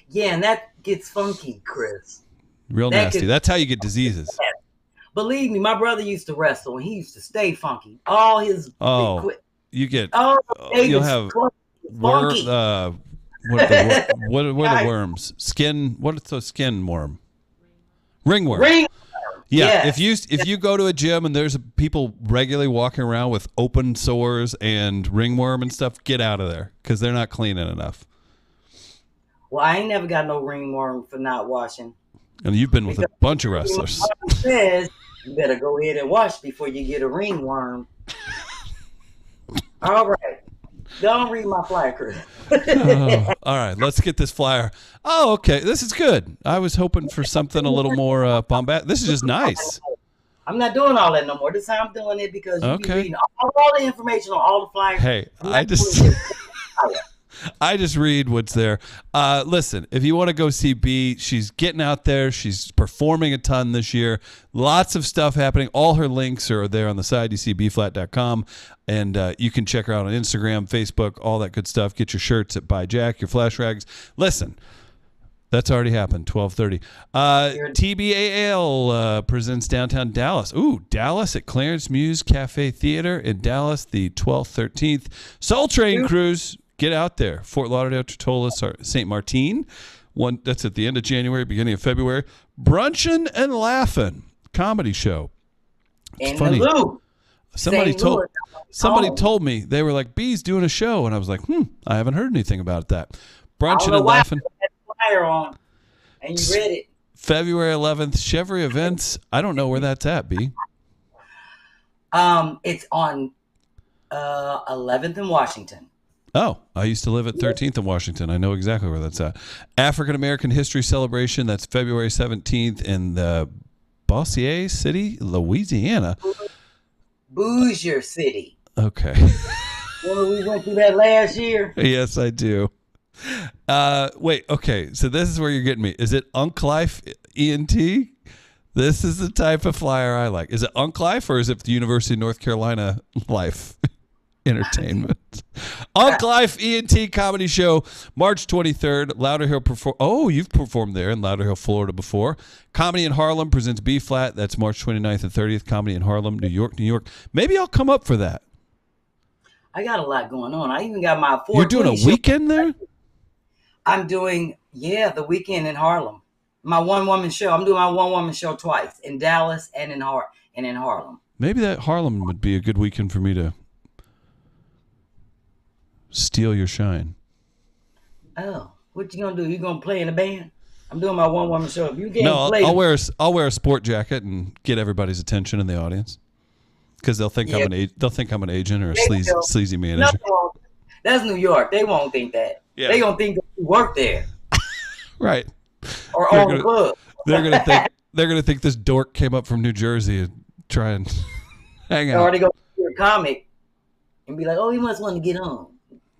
Yeah, and that gets funky, Chris. Real nasty. That's how you get diseases. Believe me, my brother used to wrestle and he used to stay funky. All his you'll have funky. What are the worms? Skin. What's the skin worm? Ringworm. Yeah. Yes. If you go to a gym and there's people regularly walking around with open sores and ringworm and stuff, get out of there because they're not cleaning enough. Well, I ain't never got no ringworm for not washing. And you've been with a bunch of wrestlers. Says you better go ahead and wash before you get a ringworm. All right. Don't read my flyer, Chris. All right, let's get this flyer. Oh, okay. This is good. I was hoping for something a little more bombastic. This is just nice. I'm not doing all that no more. This time I'm doing it because you be reading all the information on all the flyers. Hey, I just read what's there. Listen, if you want to go see B, she's getting out there. She's performing a ton this year. Lots of stuff happening. All her links are there on the side. You see BPhlat.com. And you can check her out on Instagram, Facebook, all that good stuff. Get your shirts at Buy Jack, your flash rags. Listen, that's already happened, 12:30. TBAL presents Downtown Dallas. Ooh, Dallas at Clarence Muse Cafe Theater in Dallas, the 12th, 13th. Soul Train Cruise. Get out there. Fort Lauderdale, Tertullus, St. Martin. One that's at the end of January, beginning of February. Brunchin' and Laughin' comedy show. It's funny. Somebody told me, they were like, B's doing a show, and I was like, I haven't heard anything about that. Brunchin' and Laughin'. Flyer on, and you read it. February 11th, Chevrolet Events. I don't know where that's at, B. It's on 11th in Washington. Oh, I used to live at 13th in Washington. I know exactly where that's at. African American History Celebration. That's February 17th in the Bossier City, Louisiana. Bossier City. Okay. Remember we went through that last year? Yes, I do. Wait, okay. So this is where you're getting me. Is it Unk Life ENT? This is the type of flyer I like. Is it Unk Life or is it the University of North Carolina Life Entertainment? Unk Life ENT comedy show, March 23rd. Lauderhill Oh, you've performed there in Lauderhill, Florida before. Comedy in Harlem presents B-Phlat. That's March 29th and 30th. Comedy in Harlem, New York. Maybe I'll come up for that. I got a lot going on. I even got my 420 You're doing a weekend there? I'm doing, the weekend in Harlem. My one-woman show. I'm doing my one-woman show twice, in Dallas and in Harlem. Maybe that Harlem would be a good weekend for me to steal your shine. Oh, what you gonna do? You gonna play in a band? I'm doing my one-woman show. If you can't play, I'll wear a sport jacket and get everybody's attention in the audience because they'll think I'm an agent or a sleazy manager. No, that's New York. They won't think that. Yeah. They gonna think that you work there. Right. Or own the club. They're gonna think this dork came up from New Jersey and try and hang out. Or they go to a comic and be like, "Oh, he must want to get on."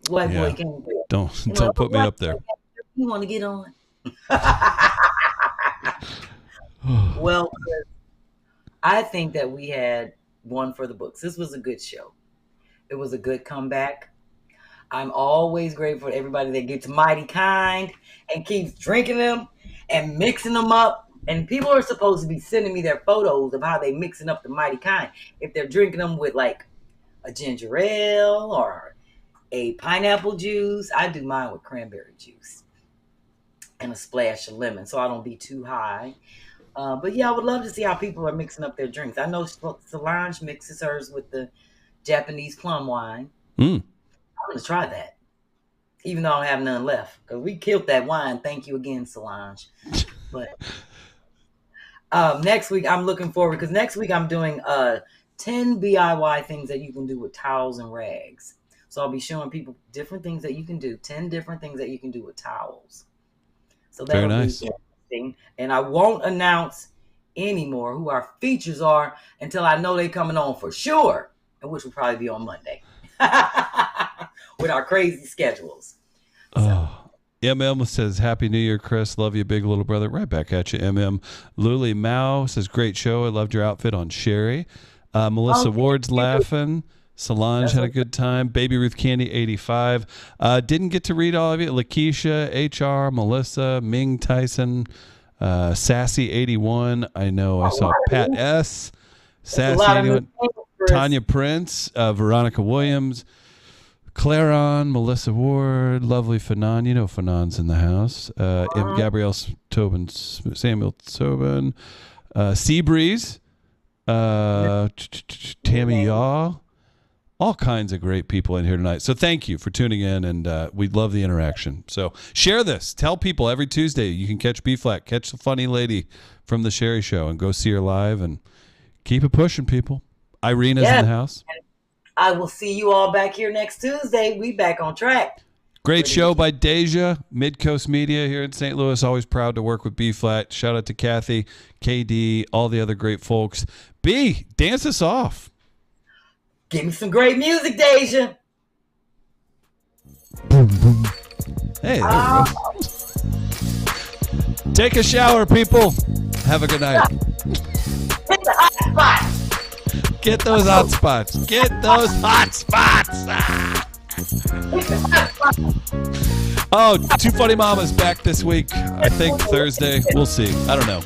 White boy came there. Don't put me up there. You want to get on? Well, I think that we had one for the books. This was a good show. It was a good comeback. I'm always grateful for everybody that gets mighty kind and keeps drinking them and mixing them up. And people are supposed to be sending me their photos of how they mixing up the mighty kind. If they're drinking them with like a ginger ale or a pineapple juice. I do mine with cranberry juice and a splash of lemon so I don't be too high. But yeah, I would love to see how people are mixing up their drinks. I know Solange mixes hers with the Japanese plum wine. I'm going to try that, even though I don't have none left, because we killed that wine. Thank you again, Solange. But next week, I'm looking forward, because next week I'm doing 10 DIY things that you can do with towels and rags. So I'll be showing people different things that you can do, 10 different things that you can do with towels. So that'll be interesting. And I won't announce anymore who our features are until I know they're coming on for sure, and which will probably be on Monday with our crazy schedules. MM says, Happy New Year, Chris. Love you, big little brother. Right back at you, MM. Luli Mao says, great show. I loved your outfit on Sherri. Melissa Ward's laughing. Solange had a good time. Baby Ruth Candy, 85. Didn't get to read all of it. Lakeisha, HR, Melissa, Ming Tyson, Sassy, 81. I know I saw Pat S. Sassy, 81. Tanya Prince, Veronica Williams, Claron, Melissa Ward, lovely Fanon. You know Fanon's in the house. Gabrielle Tobin, Samuel Tobin, Seabreeze, Tammy Yaw. All kinds of great people in here tonight. So thank you for tuning in, and we love the interaction. So share this. Tell people every Tuesday you can catch B-Phlat, catch the funny lady from the Sherri Show, and go see her live, and keep it pushing, people. Irena's in the house. I will see you all back here next Tuesday. We back on track. Great show by Deja, Midcoast Media here in St. Louis. Always proud to work with B-Phlat. Shout out to Kathy, KD, all the other great folks. B, dance us off. Give me some great music, Deja. Boom, boom. Hey, there we go. Take a shower, people. Have a good night. Hit the hot spots. Get those hot spots. Get those hot spots. Oh, Two Funny Mamas back this week. I think Thursday. We'll see. I don't know.